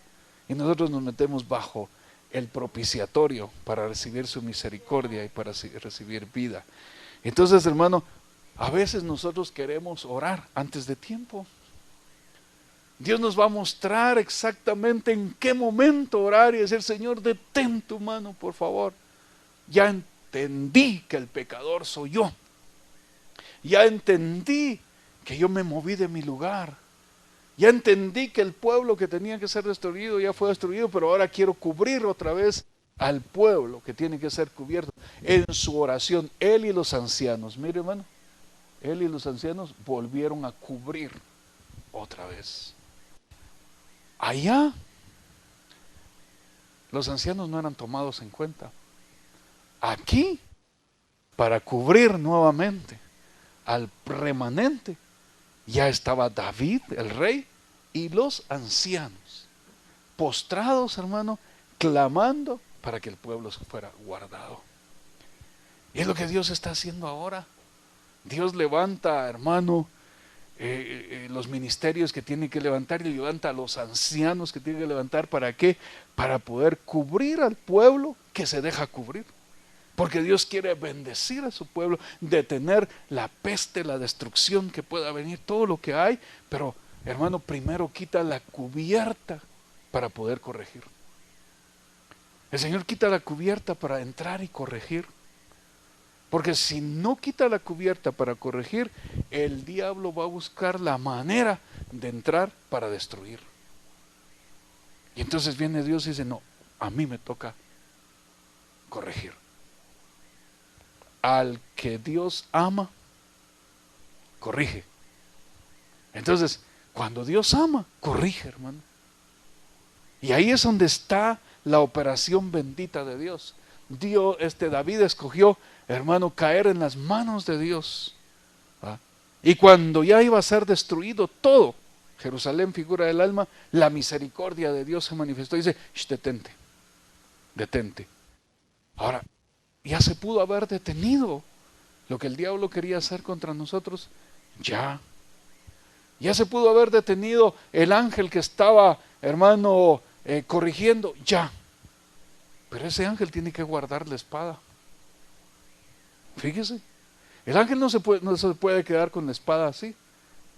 Y nosotros nos metemos bajo el propiciatorio para recibir su misericordia y para recibir vida. Entonces, hermano, a veces nosotros queremos orar antes de tiempo. Dios nos va a mostrar exactamente en qué momento orar y decir, Señor, detén tu mano, por favor. Ya entendí que el pecador soy yo. Ya entendí que yo me moví de mi lugar. Ya entendí que el pueblo que tenía que ser destruido ya fue destruido, pero ahora quiero cubrir otra vez al pueblo que tiene que ser cubierto. En su oración, él y los ancianos, mire hermano, él y los ancianos volvieron a cubrir otra vez. Allá, los ancianos no eran tomados en cuenta. Aquí, para cubrir nuevamente al remanente, ya estaba David, el rey, y los ancianos, postrados, hermano, clamando para que el pueblo fuera guardado. Y es lo que Dios está haciendo ahora. Dios levanta, hermano, los ministerios que tiene que levantar y levanta a los ancianos que tiene que levantar. ¿Para qué? Para poder cubrir al pueblo que se deja cubrir. Porque Dios quiere bendecir a su pueblo, detener la peste, la destrucción que pueda venir, todo lo que hay. Pero, hermano, primero quita la cubierta para poder corregir. El Señor quita la cubierta para entrar y corregir. Porque si no quita la cubierta para corregir, el diablo va a buscar la manera de entrar para destruir. Y entonces viene Dios y dice, no, a mí me toca corregir. Al que Dios ama, corrige. Entonces, cuando Dios ama, corrige, hermano. Y ahí es donde está la operación bendita de Dios. David escogió, hermano, caer en las manos de Dios. ¿Va? Y cuando ya iba a ser destruido todo, Jerusalén, figura del alma, la misericordia de Dios se manifestó y dice, detente, detente. Ahora, ya se pudo haber detenido lo que el diablo quería hacer contra nosotros. Ya se pudo haber detenido el ángel que estaba, hermano, corrigiendo. Ya. Pero ese ángel tiene que guardar la espada. Fíjese, el ángel no se puede quedar con la espada así.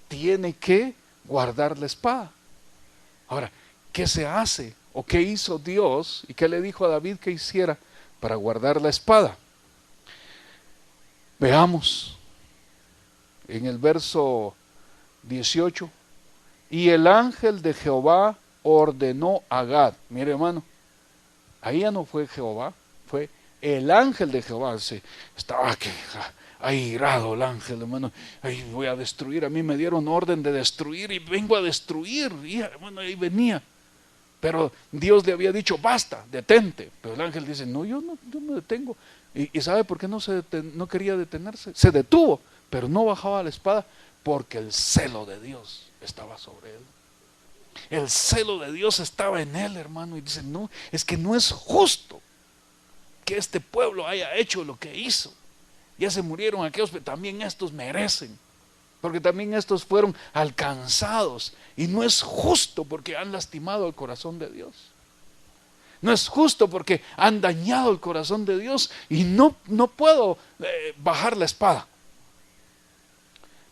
Tiene que guardar la espada. Ahora, ¿qué se hace? ¿O qué hizo Dios? ¿Y qué le dijo a David que hiciera para guardar la espada? Veamos en el verso 18. Y el ángel de Jehová ordenó a Gad. Mire, hermano, ahí ya no fue Jehová, fue el ángel de Jehová. Estaba airado el ángel, hermano. Ahí voy a destruir. A mí me dieron orden de destruir y vengo a destruir. Y, hermano, ahí venía. Pero Dios le había dicho, basta, detente. Pero el ángel dice, no, yo me detengo. ¿Y sabe por qué no quería detenerse? Se detuvo, pero no bajaba la espada porque el celo de Dios estaba sobre él. El celo de Dios estaba en él, hermano. Y dice, no, es que no es justo que este pueblo haya hecho lo que hizo. Ya se murieron aquellos, pero también estos merecen. Porque también estos fueron alcanzados. Y no es justo porque han lastimado el corazón de Dios. No es justo porque han dañado el corazón de Dios. Y no puedo bajar la espada.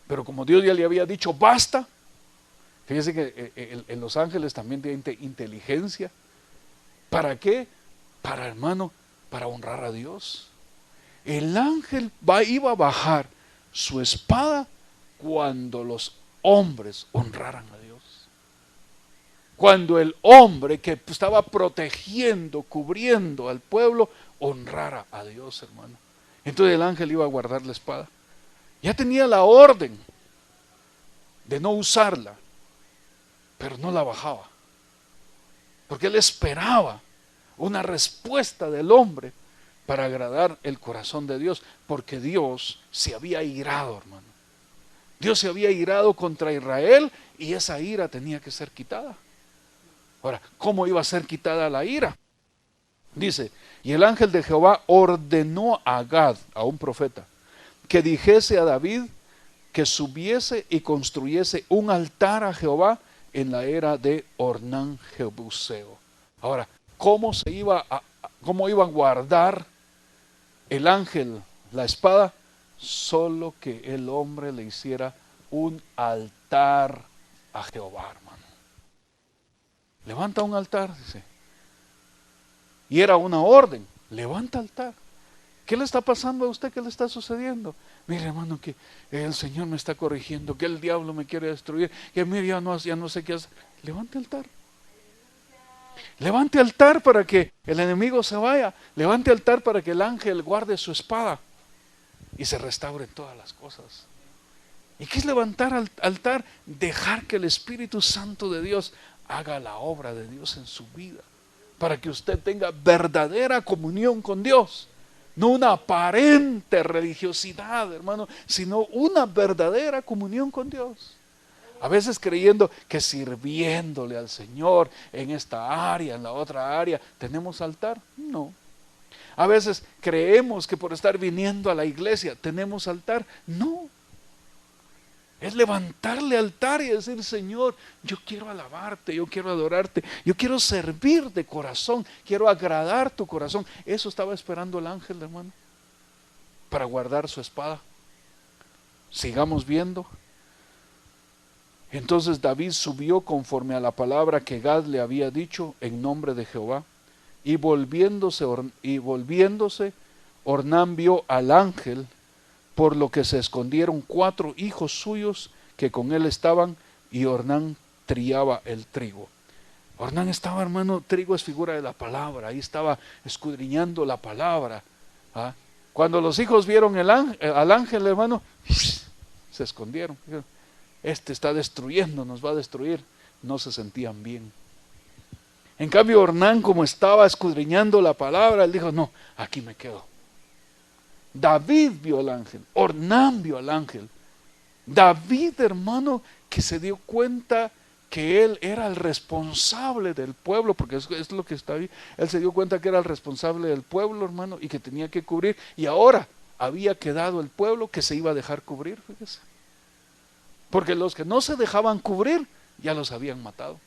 Pero como Dios ya le había dicho, basta. Fíjese que en los ángeles también tienen inteligencia. ¿Para qué? Para, hermano, para honrar a Dios. El ángel iba a bajar su espada cuando los hombres honraran a Dios. Cuando el hombre que estaba protegiendo, cubriendo al pueblo, honrara a Dios, hermano. Entonces el ángel iba a guardar la espada. Ya tenía la orden de no usarla, pero no la bajaba. Porque él esperaba una respuesta del hombre para agradar el corazón de Dios, porque Dios se había irado, hermano. Dios se había irado contra Israel y esa ira tenía que ser quitada. Ahora, ¿cómo iba a ser quitada la ira? Dice, y el ángel de Jehová ordenó a Gad, a un profeta, que dijese a David que subiese y construyese un altar a Jehová en la era de Ornán Jebuseo. Ahora, ¿cómo iba a guardar el ángel la espada? Solo que el hombre le hiciera un altar a Jehová, hermano. Levanta un altar, dice. Y era una orden, levanta altar. ¿Qué le está pasando a usted? ¿Qué le está sucediendo? Mire, hermano, que el Señor me está corrigiendo, que el diablo me quiere destruir, que mire, ya no sé qué hacer. Levante altar. Levante altar para que el enemigo se vaya. Levante altar para que el ángel guarde su espada y se restauren todas las cosas. ¿Y qué es levantar altar? Dejar que el Espíritu Santo de Dios haga la obra de Dios en su vida, para que usted tenga verdadera comunión con Dios. No una aparente religiosidad, hermano, sino una verdadera comunión con Dios. A veces creyendo que sirviéndole al Señor en esta área, en la otra área, tenemos altar. No. A veces creemos que por estar viniendo a la iglesia tenemos altar. No. Es levantarle altar y decir, Señor, yo quiero alabarte, yo quiero adorarte, yo quiero servir de corazón, quiero agradar tu corazón. Eso estaba esperando el ángel, hermano, para guardar su espada. Sigamos viendo. Entonces David subió conforme a la palabra que Gad le había dicho en nombre de Jehová, y volviéndose Ornán vio al ángel, por lo que se escondieron 4 hijos suyos que con él estaban, y Ornán trillaba el trigo. Ornán estaba, hermano, trigo es figura de la palabra, ahí estaba escudriñando la palabra. Cuando los hijos vieron al ángel, hermano, se escondieron. Este está destruyendo, nos va a destruir. No se sentían bien. En cambio, Ornán, como estaba escudriñando la palabra, él dijo, no, aquí me quedo. David vio al ángel, Ornán vio al ángel. David, hermano, que se dio cuenta que él era el responsable del pueblo, porque es lo que está ahí. Él se dio cuenta que era el responsable del pueblo, hermano, y que tenía que cubrir. Y ahora había quedado el pueblo que se iba a dejar cubrir, fíjese. Porque los que no se dejaban cubrir, ya los habían matado.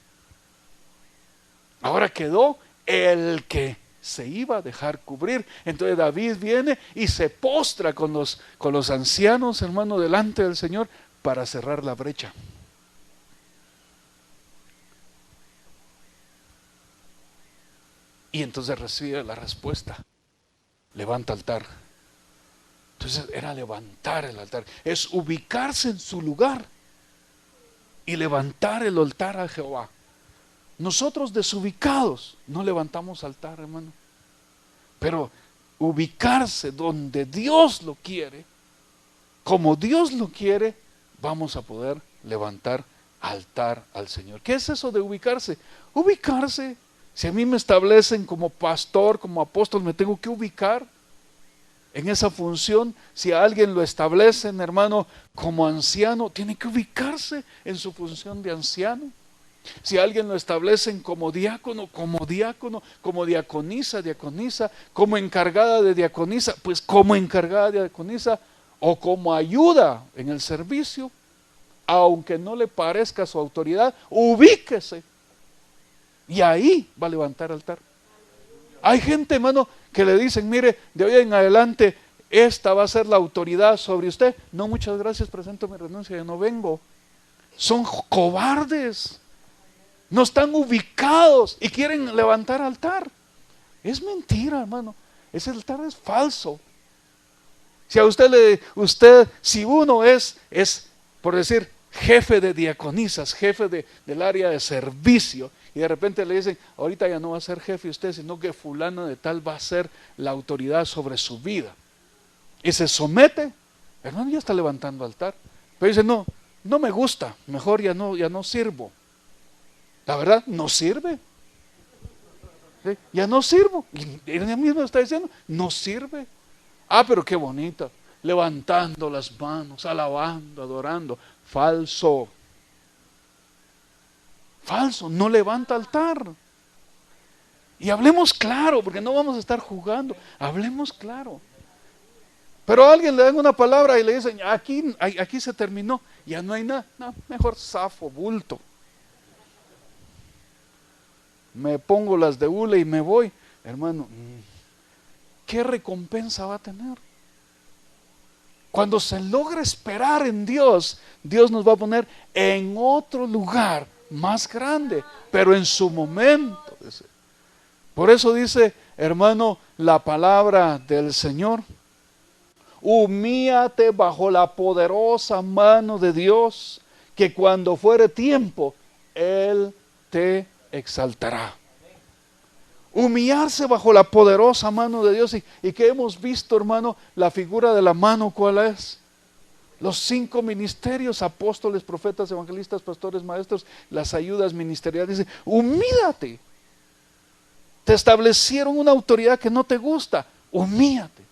Ahora quedó el que se iba a dejar cubrir. Entonces David viene y se postra con los ancianos, hermano, delante del Señor para cerrar la brecha. Y entonces recibe la respuesta: levanta altar. Entonces era levantar el altar, es ubicarse en su lugar y levantar el altar a Jehová. Nosotros desubicados no levantamos altar, hermano, pero ubicarse donde Dios lo quiere, como Dios lo quiere, vamos a poder levantar altar al Señor. ¿Qué es eso de ubicarse? Ubicarse, si a mí me establecen como pastor, como apóstol, me tengo que ubicar en esa función. Si a alguien lo establecen, hermano, como anciano, tiene que ubicarse en su función de anciano. Si a alguien lo establecen como diácono, como diaconisa, como encargada de diaconisa, pues como encargada de diaconisa, o como ayuda en el servicio, aunque no le parezca su autoridad, ubíquese. Y ahí va a levantar altar. Hay gente, hermano, que le dicen: mire, de hoy en adelante esta va a ser la autoridad sobre usted. No, muchas gracias, presento mi renuncia, ya no vengo. Son cobardes, no están ubicados y quieren levantar altar. Es mentira, hermano, ese altar es falso. Si a si uno es por decir, jefe de diaconisas, jefe del área de servicio, y de repente le dicen: ahorita ya no va a ser jefe usted, sino que fulano de tal va a ser la autoridad sobre su vida, y se somete, hermano, ya está levantando altar. Pero dice: no, no me gusta, mejor ya no sirvo. La verdad, no sirve. ¿Sí? Ya no sirvo. Y ella misma está diciendo: no sirve. Ah, pero qué bonita, levantando las manos, alabando, adorando. Falso. Falso, no levanta altar. Y hablemos claro, porque no vamos a estar jugando. Hablemos claro. Pero a alguien le dan una palabra y le dicen: aquí se terminó, ya no hay nada. No, mejor zafo, bulto. Me pongo las de hule y me voy. Hermano, ¿qué recompensa va a tener? Cuando se logra esperar en Dios, Dios nos va a poner en otro lugar más grande, pero en su momento. Por eso dice, hermano, la palabra del Señor: humíate bajo la poderosa mano de Dios, que cuando fuere tiempo, Él te exaltará. Humillarse bajo la poderosa mano de Dios. Y que hemos visto, hermano, la figura de la mano, ¿cuál es? Los 5 ministerios: apóstoles, profetas, evangelistas, pastores, maestros, las ayudas ministeriales. Dice: humíllate. Te establecieron una autoridad que no te gusta, humíllate,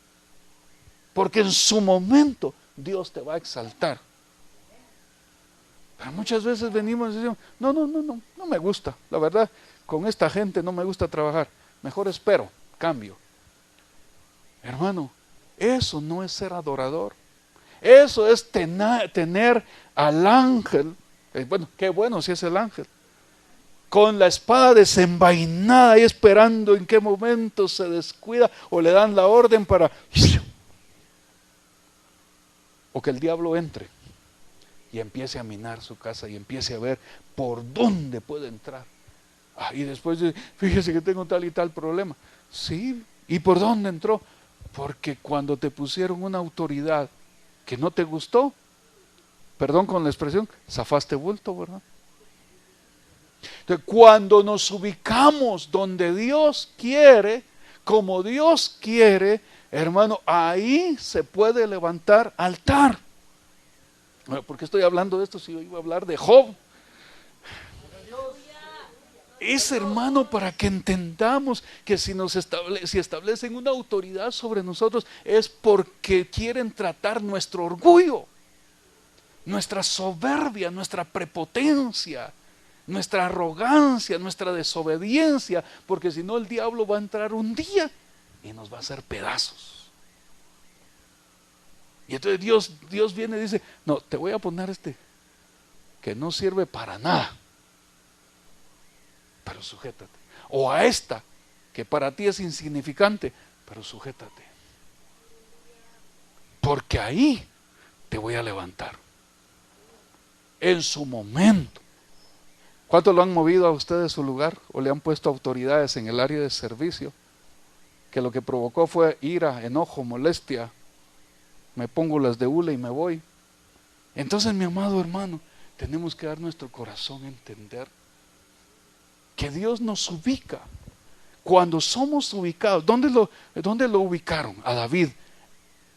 porque en su momento Dios te va a exaltar. Pero muchas veces venimos y decimos: no me gusta, la verdad, con esta gente no me gusta trabajar, mejor espero, cambio. Hermano, eso no es ser adorador. Eso es tener al ángel, bueno, qué bueno si es el ángel, con la espada desenvainada y esperando en qué momento se descuida o le dan la orden para, o que el diablo entre y empiece a minar su casa y empiece a ver por dónde puede entrar. Y después dice: fíjese que tengo tal y tal problema. Sí, ¿y por dónde entró? Porque cuando te pusieron una autoridad que no te gustó, perdón con la expresión, zafaste bulto, ¿verdad? Entonces, cuando nos ubicamos donde Dios quiere, como Dios quiere, hermano, ahí se puede levantar altar. ¿Por qué estoy hablando de esto si yo iba a hablar de Job? Es, hermano, para que entendamos que si establecen una autoridad sobre nosotros, es porque quieren tratar nuestro orgullo, nuestra soberbia, nuestra prepotencia, nuestra arrogancia, nuestra desobediencia, porque si no el diablo va a entrar un día y nos va a hacer pedazos. Y entonces Dios viene y dice: no, te voy a poner que no sirve para nada, pero sujétate. O a esta, que para ti es insignificante, pero sujétate, porque ahí te voy a levantar en su momento. ¿Cuánto lo han movido a usted de su lugar o le han puesto autoridades en el área de servicio que lo que provocó fue ira, enojo, molestia? Me pongo las de hule y me voy. Entonces, mi amado hermano, tenemos que dar nuestro corazón a entender que Dios nos ubica. Cuando somos ubicados, ¿dónde lo ubicaron? A David,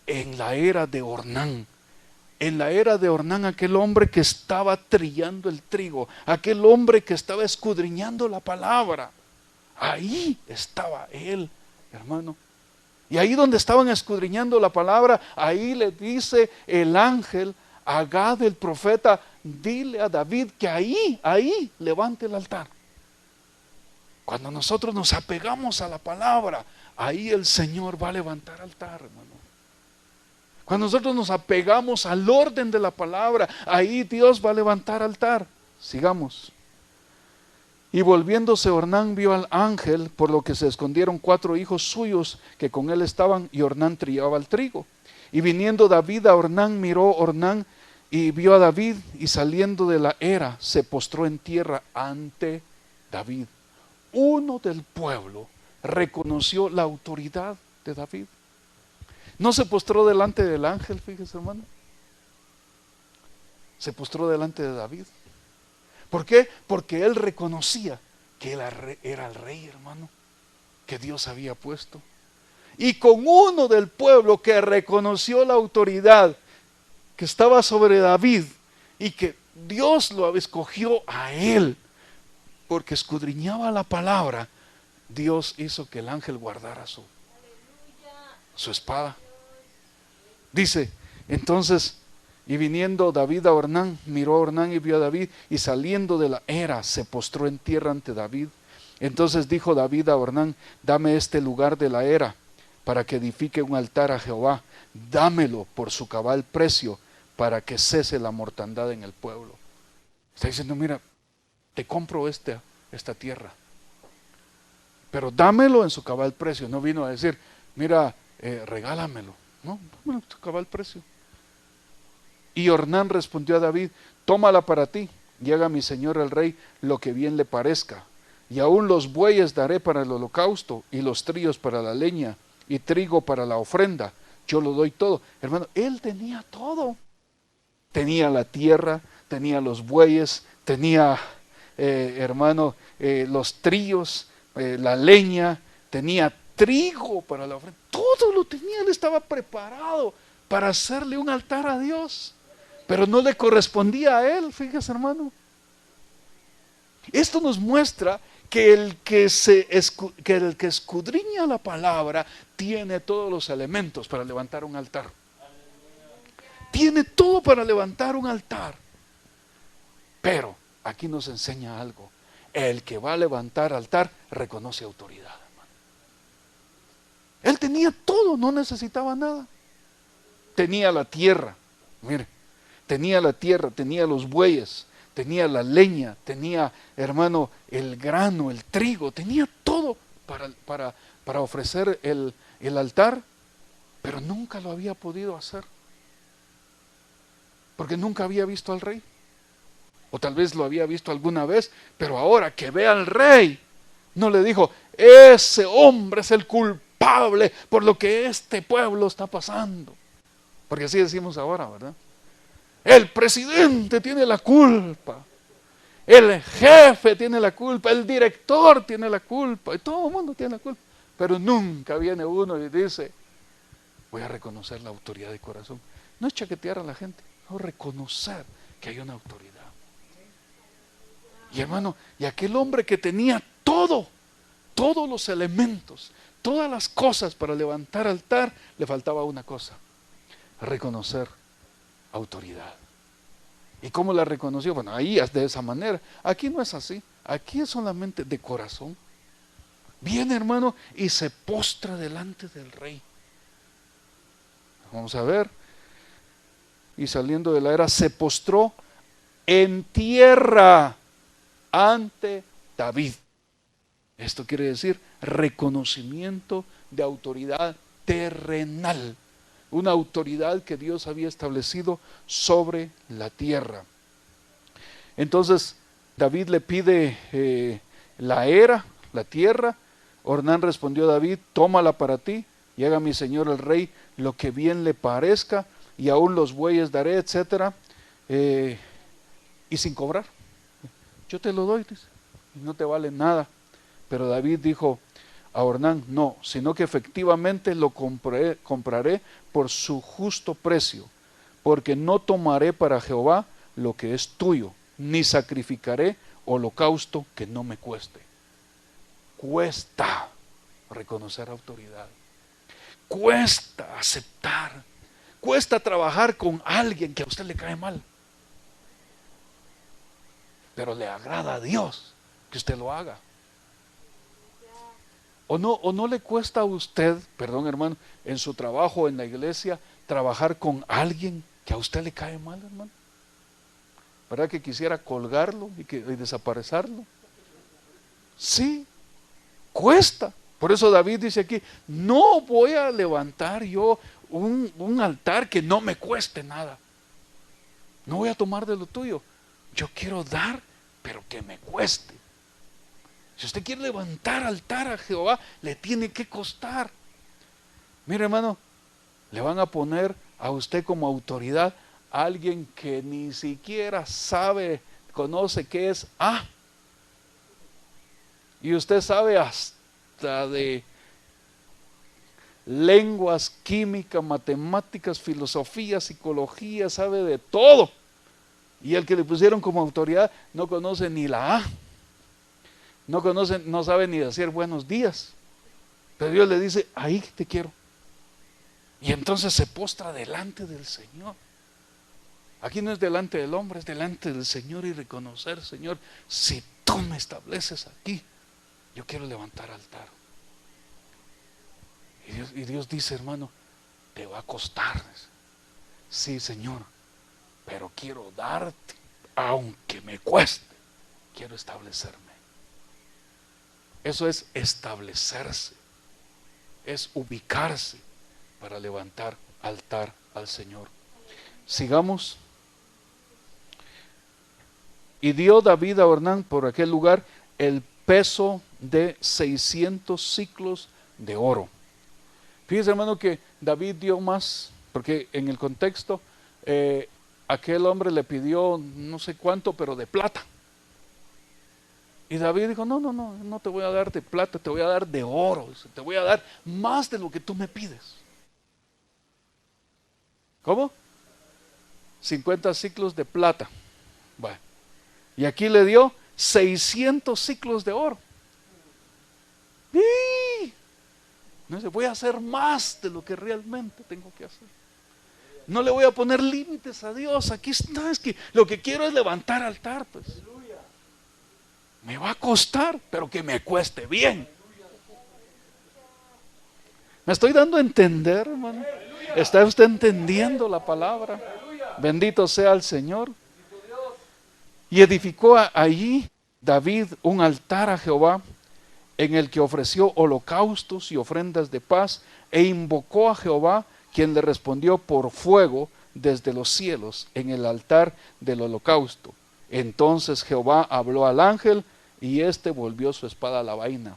en la era de Ornán. En la era de Ornán, aquel hombre que estaba trillando el trigo, aquel hombre que estaba escudriñando la palabra. Ahí estaba él, hermano. Y ahí donde estaban escudriñando la palabra, ahí le dice el ángel a Gad el profeta: dile a David que ahí levante el altar. Cuando nosotros nos apegamos a la palabra, ahí el Señor va a levantar altar, hermano. Cuando nosotros nos apegamos al orden de la palabra, ahí Dios va a levantar altar. Sigamos. Y volviéndose Ornán vio al ángel, por lo que se escondieron 4 hijos suyos que con él estaban, y Ornán trillaba el trigo. Y viniendo David a Ornán, miró Ornán y vio a David, y saliendo de la era se postró en tierra ante David. Uno del pueblo reconoció la autoridad de David. No se postró delante del ángel, fíjese, hermano. Se postró delante de David. ¿Por qué? Porque él reconocía que él era el rey, hermano, que Dios había puesto. Y con uno del pueblo que reconoció la autoridad que estaba sobre David y que Dios lo escogió a él, porque escudriñaba la palabra, Dios hizo que el ángel guardara su espada. Dice, entonces, y viniendo David a Ornán, miró a Ornán y vio a David, y saliendo de la era se postró en tierra ante David. Entonces dijo David a Ornán: dame este lugar de la era, para que edifique un altar a Jehová. Dámelo por su cabal precio, para que cese la mortandad en el pueblo. Está diciendo, mira, te compro esta tierra, pero dámelo en su cabal precio. No vino a decir, mira, regálamelo. No, dámelo en su cabal precio. Y Ornán respondió a David: tómala para ti, y haga mi señor el rey lo que bien le parezca. Y aún los bueyes daré para el holocausto, y los trillos para la leña, y trigo para la ofrenda. Yo lo doy todo. Hermano, él tenía todo. Tenía la tierra, tenía los bueyes, tenía, los trillos, la leña, tenía trigo para la ofrenda. Todo lo tenía, él estaba preparado para hacerle un altar a Dios. Pero no le correspondía a él, fíjese, hermano. Esto nos muestra que el que escudriña la palabra tiene todos los elementos para levantar un altar. Tiene todo para levantar un altar. Pero aquí nos enseña algo. El que va a levantar altar reconoce autoridad, hermano. Él tenía todo, no necesitaba nada. Tenía la tierra, mire, tenía la tierra, tenía los bueyes, tenía la leña, tenía, hermano, el grano, el trigo, tenía todo para ofrecer el altar, pero nunca lo había podido hacer, porque nunca había visto al rey, o tal vez lo había visto alguna vez, pero ahora que ve al rey, no le dijo, ese hombre es el culpable por lo que este pueblo está pasando, porque así decimos ahora, ¿verdad? El presidente tiene la culpa, el jefe tiene la culpa, el director tiene la culpa, y todo el mundo tiene la culpa, pero nunca viene uno y dice, voy a reconocer la autoridad de corazón. No es chaquetear a la gente, no, reconocer que hay una autoridad. Y hermano, y aquel hombre que tenía todos los elementos, todas las cosas para levantar altar, le faltaba una cosa: reconocer autoridad. ¿Y cómo la reconoció? Bueno, ahí es de esa manera. Aquí no es así, aquí es solamente de corazón. Viene, hermano, y se postra delante del rey. Vamos a ver. Y saliendo de la era se postró en tierra ante David. Esto quiere decir reconocimiento de autoridad terrenal, una autoridad que Dios había establecido sobre la tierra. Entonces David le pide la era, la tierra. Ornán respondió a David: tómala para ti y haga mi señor el rey lo que bien le parezca, y aún los bueyes daré, etcétera, y sin cobrar. Yo te lo doy, dice, y no te vale nada. Pero David dijo a Ornán: no, sino que efectivamente lo compraré por su justo precio, porque no tomaré para Jehová lo que es tuyo, ni sacrificaré holocausto que no me cueste. Cuesta reconocer autoridad, cuesta aceptar, cuesta trabajar con alguien que a usted le cae mal, pero le agrada a Dios que usted lo haga. ¿O no le cuesta a usted, perdón hermano, en su trabajo, en la iglesia, trabajar con alguien que a usted le cae mal, hermano? ¿Verdad que quisiera colgarlo y desaparecerlo? Sí, cuesta. Por eso David dice aquí: no voy a levantar yo un altar que no me cueste nada. No voy a tomar de lo tuyo. Yo quiero dar, pero que me cueste. Si usted quiere levantar altar a Jehová, le tiene que costar. Mire hermano, le van a poner a usted como autoridad a alguien que ni siquiera conoce qué es A. Y usted sabe hasta de lenguas, química, matemáticas, filosofía, psicología, sabe de todo. Y el que le pusieron como autoridad no conoce ni la A. No sabe ni decir buenos días. Pero Dios le dice: ahí te quiero. Y entonces se postra delante del Señor. Aquí no es delante del hombre, es delante del Señor, y reconocer: Señor, si tú me estableces aquí, yo quiero levantar altar. Y Dios dice: hermano, te va a costar. Sí, Señor, pero quiero darte, aunque me cueste. Quiero establecerme. Eso es establecerse, es ubicarse para levantar altar al Señor. Sigamos. Y dio David a Ornán por aquel lugar el peso de 600 siclos de oro. Fíjese hermano que David dio más, porque en el contexto aquel hombre le pidió no sé cuánto, pero de plata. Y David dijo: no te voy a dar de plata, te voy a dar de oro, te voy a dar más de lo que tú me pides. ¿Cómo? 50 ciclos de plata. Bueno, y aquí le dio 600 ciclos de oro. ¡Y! No dice: voy a hacer más de lo que realmente tengo que hacer. No le voy a poner límites a Dios. Aquí está, es que lo que quiero es levantar altar, pues. Me va a costar, pero que me cueste bien. ¿Me estoy dando a entender, hermano? ¿Está usted entendiendo la palabra? Bendito sea el Señor. Y edificó allí David un altar a Jehová, en el que ofreció holocaustos y ofrendas de paz, e invocó a Jehová, quien le respondió por fuego desde los cielos en el altar del holocausto. Entonces Jehová habló al ángel, y éste volvió su espada a la vaina.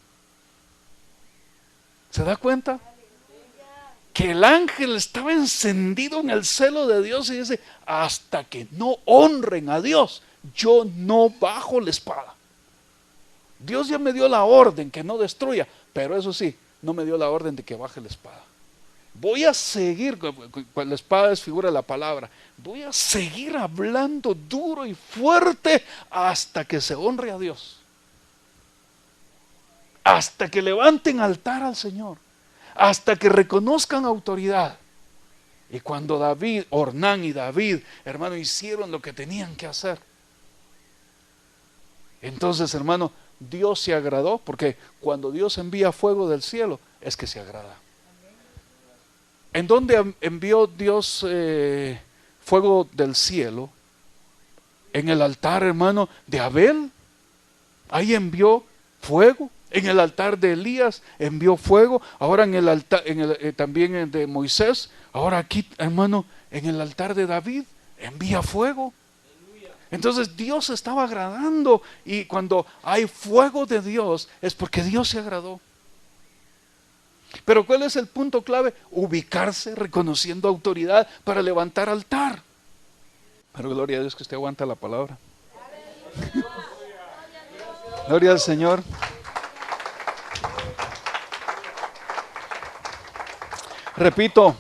¿Se da cuenta? Que el ángel estaba encendido en el celo de Dios, y dice: hasta que no honren a Dios, yo no bajo la espada. Dios ya me dio la orden que no destruya, pero eso sí, no me dio la orden de que baje la espada. Voy a seguir, la espada es figura de la palabra, voy a seguir hablando duro y fuerte hasta que se honre a Dios, hasta que levanten altar al Señor, hasta que reconozcan autoridad. Y cuando Ornán y David, hermano, hicieron lo que tenían que hacer, entonces, hermano, Dios se agradó, porque cuando Dios envía fuego del cielo, es que se agrada. ¿En dónde envió Dios fuego del cielo? En el altar, hermano, de Abel. Ahí envió fuego. En el altar de Elías envió fuego. Ahora en el altar, también en de Moisés. Ahora aquí, hermano, en el altar de David envía fuego. Entonces Dios se estaba agradando, y cuando hay fuego de Dios es porque Dios se agradó. Pero ¿cuál es el punto clave? Ubicarse reconociendo autoridad para levantar altar. Pero gloria a Dios que usted aguanta la palabra. Gloria al Señor. Repito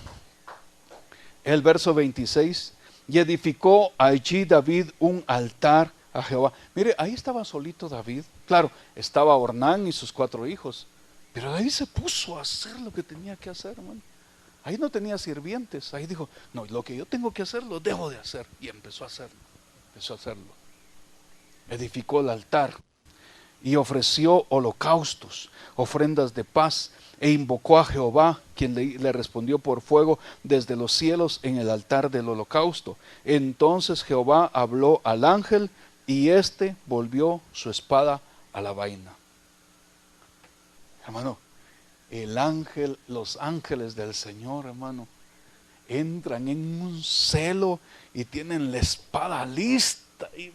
el verso 26. Y edificó allí David un altar a Jehová. Mire, ahí estaba solito David. Claro, estaba Ornán y sus 4 hijos. Pero David se puso a hacer lo que tenía que hacer, hermano. Ahí no tenía sirvientes. Ahí dijo, no, lo que yo tengo que hacer, lo dejo de hacer. Y empezó a hacerlo. Empezó a hacerlo. Edificó el altar y ofreció holocaustos, ofrendas de paz, e invocó a Jehová, quien le respondió por fuego desde los cielos en el altar del holocausto. Entonces Jehová habló al ángel, y éste volvió su espada a la vaina. Hermano, el ángel, los ángeles del Señor, hermano, entran en un celo y tienen la espada lista. Y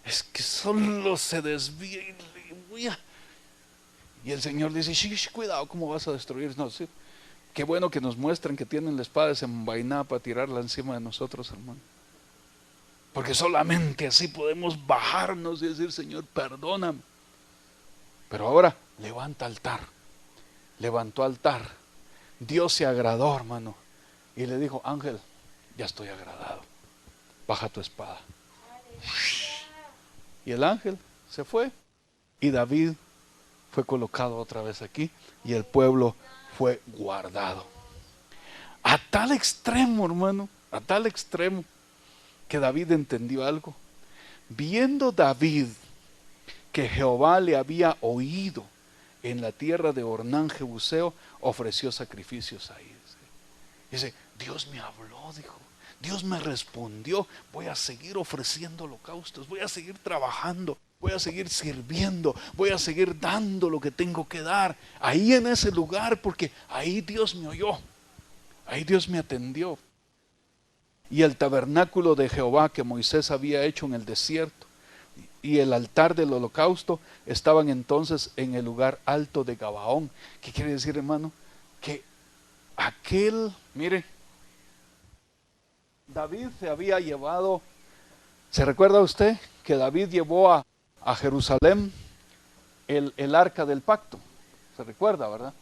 es que solo se desvía y el Señor dice, cuidado, ¿cómo vas a destruir? No, sí. Qué bueno que nos muestren que tienen la espada desenvainada para tirarla encima de nosotros, hermano. Porque solamente así podemos bajarnos y decir, Señor, perdóname. Pero ahora levanta altar. Levantó altar. Dios se agradó, hermano, y le dijo, ángel, ya estoy agradado, baja tu espada. Y el ángel se fue, y David fue colocado otra vez aquí, y el pueblo fue guardado. A tal extremo, hermano, a tal extremo, que David entendió algo. Viendo David que Jehová le había oído en la tierra de Ornán Jebuseo, ofreció sacrificios ahí. Dice, Dios me habló, dijo, Dios me respondió, voy a seguir ofreciendo holocaustos, voy a seguir trabajando, voy a seguir sirviendo, voy a seguir dando lo que tengo que dar, ahí en ese lugar, porque ahí Dios me oyó, ahí Dios me atendió. Y el tabernáculo de Jehová que Moisés había hecho en el desierto, y el altar del holocausto estaban entonces en el lugar alto de Gabaón. ¿Qué quiere decir, hermano? Que mire, David se había llevado, ¿se recuerda usted que David llevó a Jerusalén el arca del pacto? ¿Se recuerda, verdad?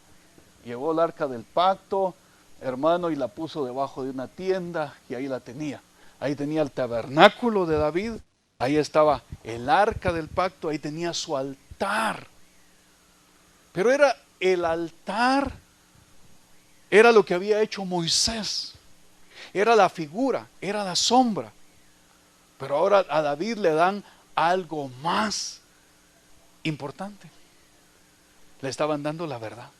Llevó el arca del pacto, hermano, y la puso debajo de una tienda, y ahí la tenía. Ahí tenía el tabernáculo de David, ahí estaba el arca del pacto, ahí tenía su altar. Pero era el altar, era lo que había hecho Moisés, era la figura, era la sombra. Pero ahora a David le dan algo más importante. Le estaban dando la verdad,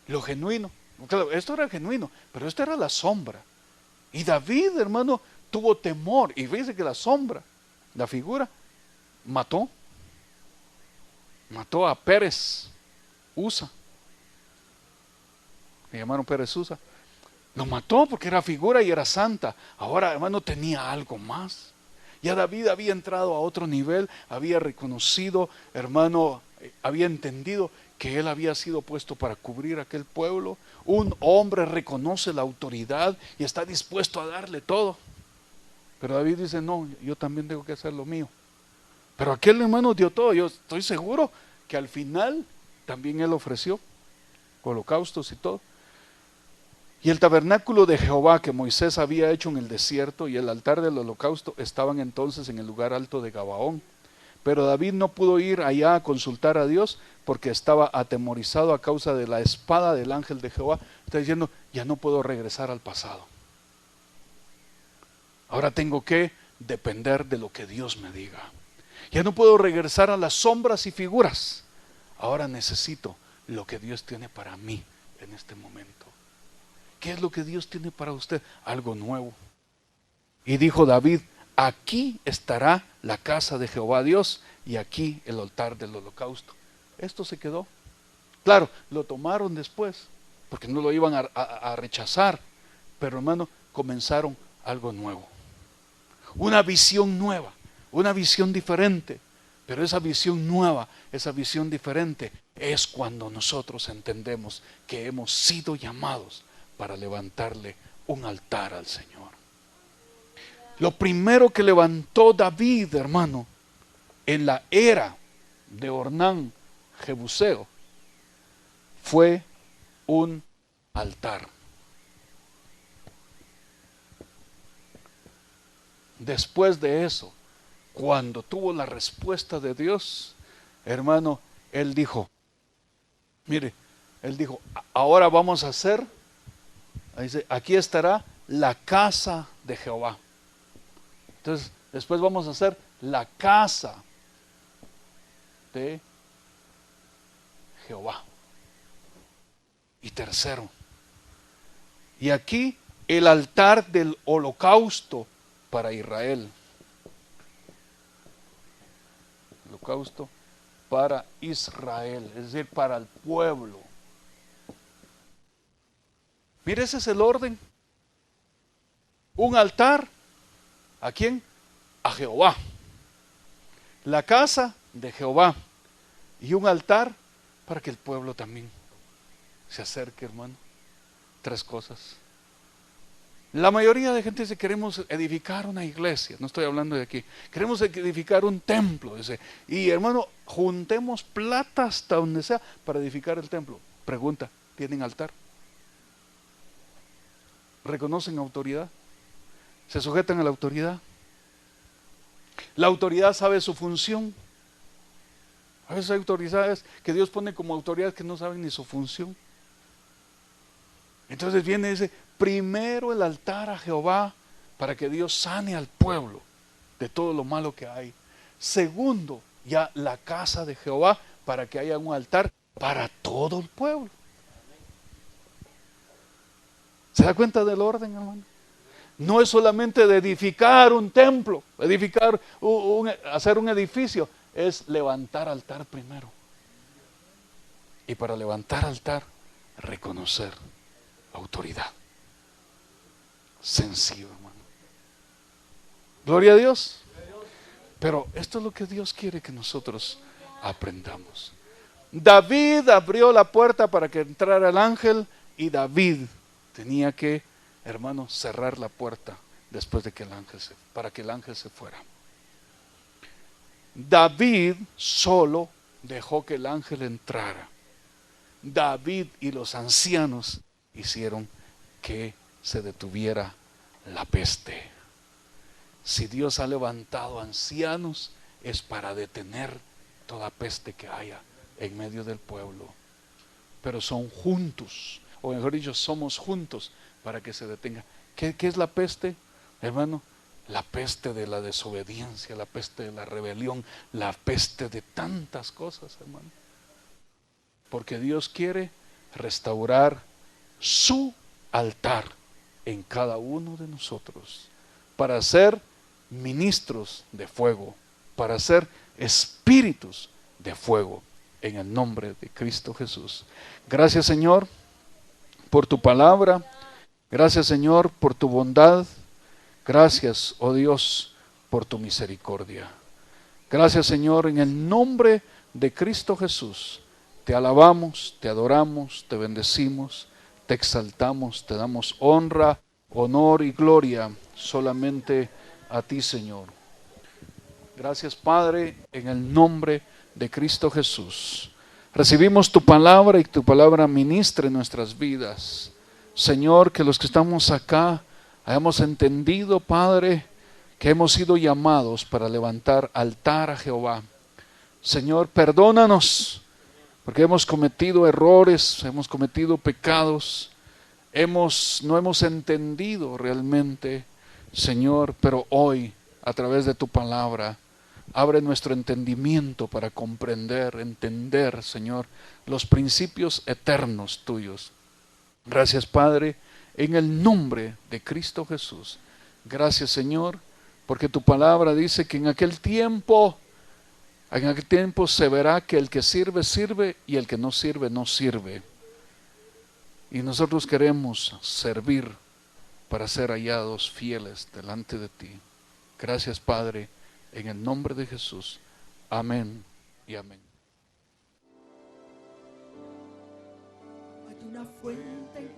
lo genuino. Claro, esto era genuino, pero esto era la sombra. Y David, hermano, tuvo temor. Y fíjese que la sombra, la figura, mató a Pérez Usa. Le llamaron Pérez Usa. Lo mató porque era figura y era santa. Ahora, hermano, tenía algo más. Ya David había entrado a otro nivel, había reconocido, hermano, había entendido que él había sido puesto para cubrir aquel pueblo. Un hombre reconoce la autoridad y está dispuesto a darle todo. Pero David dice, no, yo también tengo que hacer lo mío. Pero aquel hermano dio todo. Yo estoy seguro que al final también él ofreció holocaustos y todo. Y el tabernáculo de Jehová que Moisés había hecho en el desierto y el altar del holocausto estaban entonces en el lugar alto de Gabaón. Pero David no pudo ir allá a consultar a Dios porque estaba atemorizado a causa de la espada del ángel de Jehová. Está diciendo, ya no puedo regresar al pasado. Ahora tengo que depender de lo que Dios me diga. Ya no puedo regresar a las sombras y figuras. Ahora necesito lo que Dios tiene para mí en este momento. ¿Qué es lo que Dios tiene para usted? Algo nuevo. Y dijo David, aquí estará la casa de Jehová Dios y aquí el altar del holocausto. esto se quedó. Claro, lo tomaron después, porque no lo iban a rechazar, pero hermano, comenzaron algo nuevo, una visión nueva, una visión diferente. Pero esa visión nueva, esa visión diferente, es cuando nosotros entendemos que hemos sido llamados para levantarle un altar al Señor. Lo primero que levantó David, hermano, en la era de Ornán Jebuseo, fue un altar. Después de eso, cuando tuvo la respuesta de Dios, hermano, él dijo, mire, él dijo, ahora vamos a hacer, dice, aquí estará la casa de Jehová. Entonces, después vamos a hacer la casa de Jehová. Y tercero, y aquí el altar del holocausto para Israel. Holocausto para Israel, es decir, para el pueblo. Mire, ese es el orden. Un altar, ¿a quién? A Jehová. La casa de Jehová. Y un altar para que el pueblo también se acerque, hermano. Tres cosas. La mayoría de gente dice, queremos edificar una iglesia, no estoy hablando de aquí, queremos edificar un templo, dice, y hermano, juntemos plata hasta donde sea para edificar el templo. Pregunta, ¿tienen altar? ¿Reconocen autoridad? ¿Se sujetan a la autoridad? ¿La autoridad sabe su función? A veces hay autoridades que Dios pone como autoridades que no saben ni su función. Entonces viene y dice, primero el altar a Jehová para que Dios sane al pueblo de todo lo malo que hay. Segundo, ya la casa de Jehová para que haya un altar para todo el pueblo. ¿Se da cuenta del orden, hermano? No es solamente de edificar un templo, edificar, hacer un edificio, es levantar altar primero. Y para levantar altar, reconocer autoridad. Sencillo, hermano. Gloria a Dios. Pero esto es lo que Dios quiere que nosotros aprendamos. David abrió la puerta para que entrara el ángel y David tenía que, hermano, cerrar la puerta después de que para que el ángel se fuera. David solo dejó que el ángel entrara. David y los ancianos hicieron que se detuviera la peste. Si Dios ha levantado ancianos, es para detener toda peste que haya en medio del pueblo. Pero son juntos, o mejor dicho, somos juntos para que se detenga. ¿Qué es la peste, hermano? La peste de la desobediencia, la peste de la rebelión, la peste de tantas cosas, hermano. Porque Dios quiere restaurar su altar en cada uno de nosotros para ser ministros de fuego, para ser espíritus de fuego en el nombre de Cristo Jesús. Gracias, Señor, por tu palabra. Gracias, Señor, por tu bondad. Gracias, oh Dios, por tu misericordia. Gracias, Señor, en el nombre de Cristo Jesús. Te alabamos, te adoramos, te bendecimos, te exaltamos, te damos honra, honor y gloria solamente a ti, Señor. Gracias, Padre, en el nombre de Cristo Jesús. Recibimos tu palabra y tu palabra ministre en nuestras vidas. Señor, que los que estamos acá hayamos entendido, Padre, que hemos sido llamados para levantar altar a Jehová. Señor, perdónanos, porque hemos cometido errores, hemos cometido pecados, no hemos entendido realmente, Señor, pero hoy, a través de tu palabra, abre nuestro entendimiento para comprender, entender, Señor, los principios eternos tuyos. Gracias, Padre, en el nombre de Cristo Jesús. Gracias, Señor, porque tu palabra dice que en aquel tiempo En aquel tiempo se verá que el que sirve, sirve y el que no sirve, no sirve. Y nosotros queremos servir para ser hallados fieles delante de ti. Gracias, Padre, en el nombre de Jesús. Amén y amén. Hay una fuente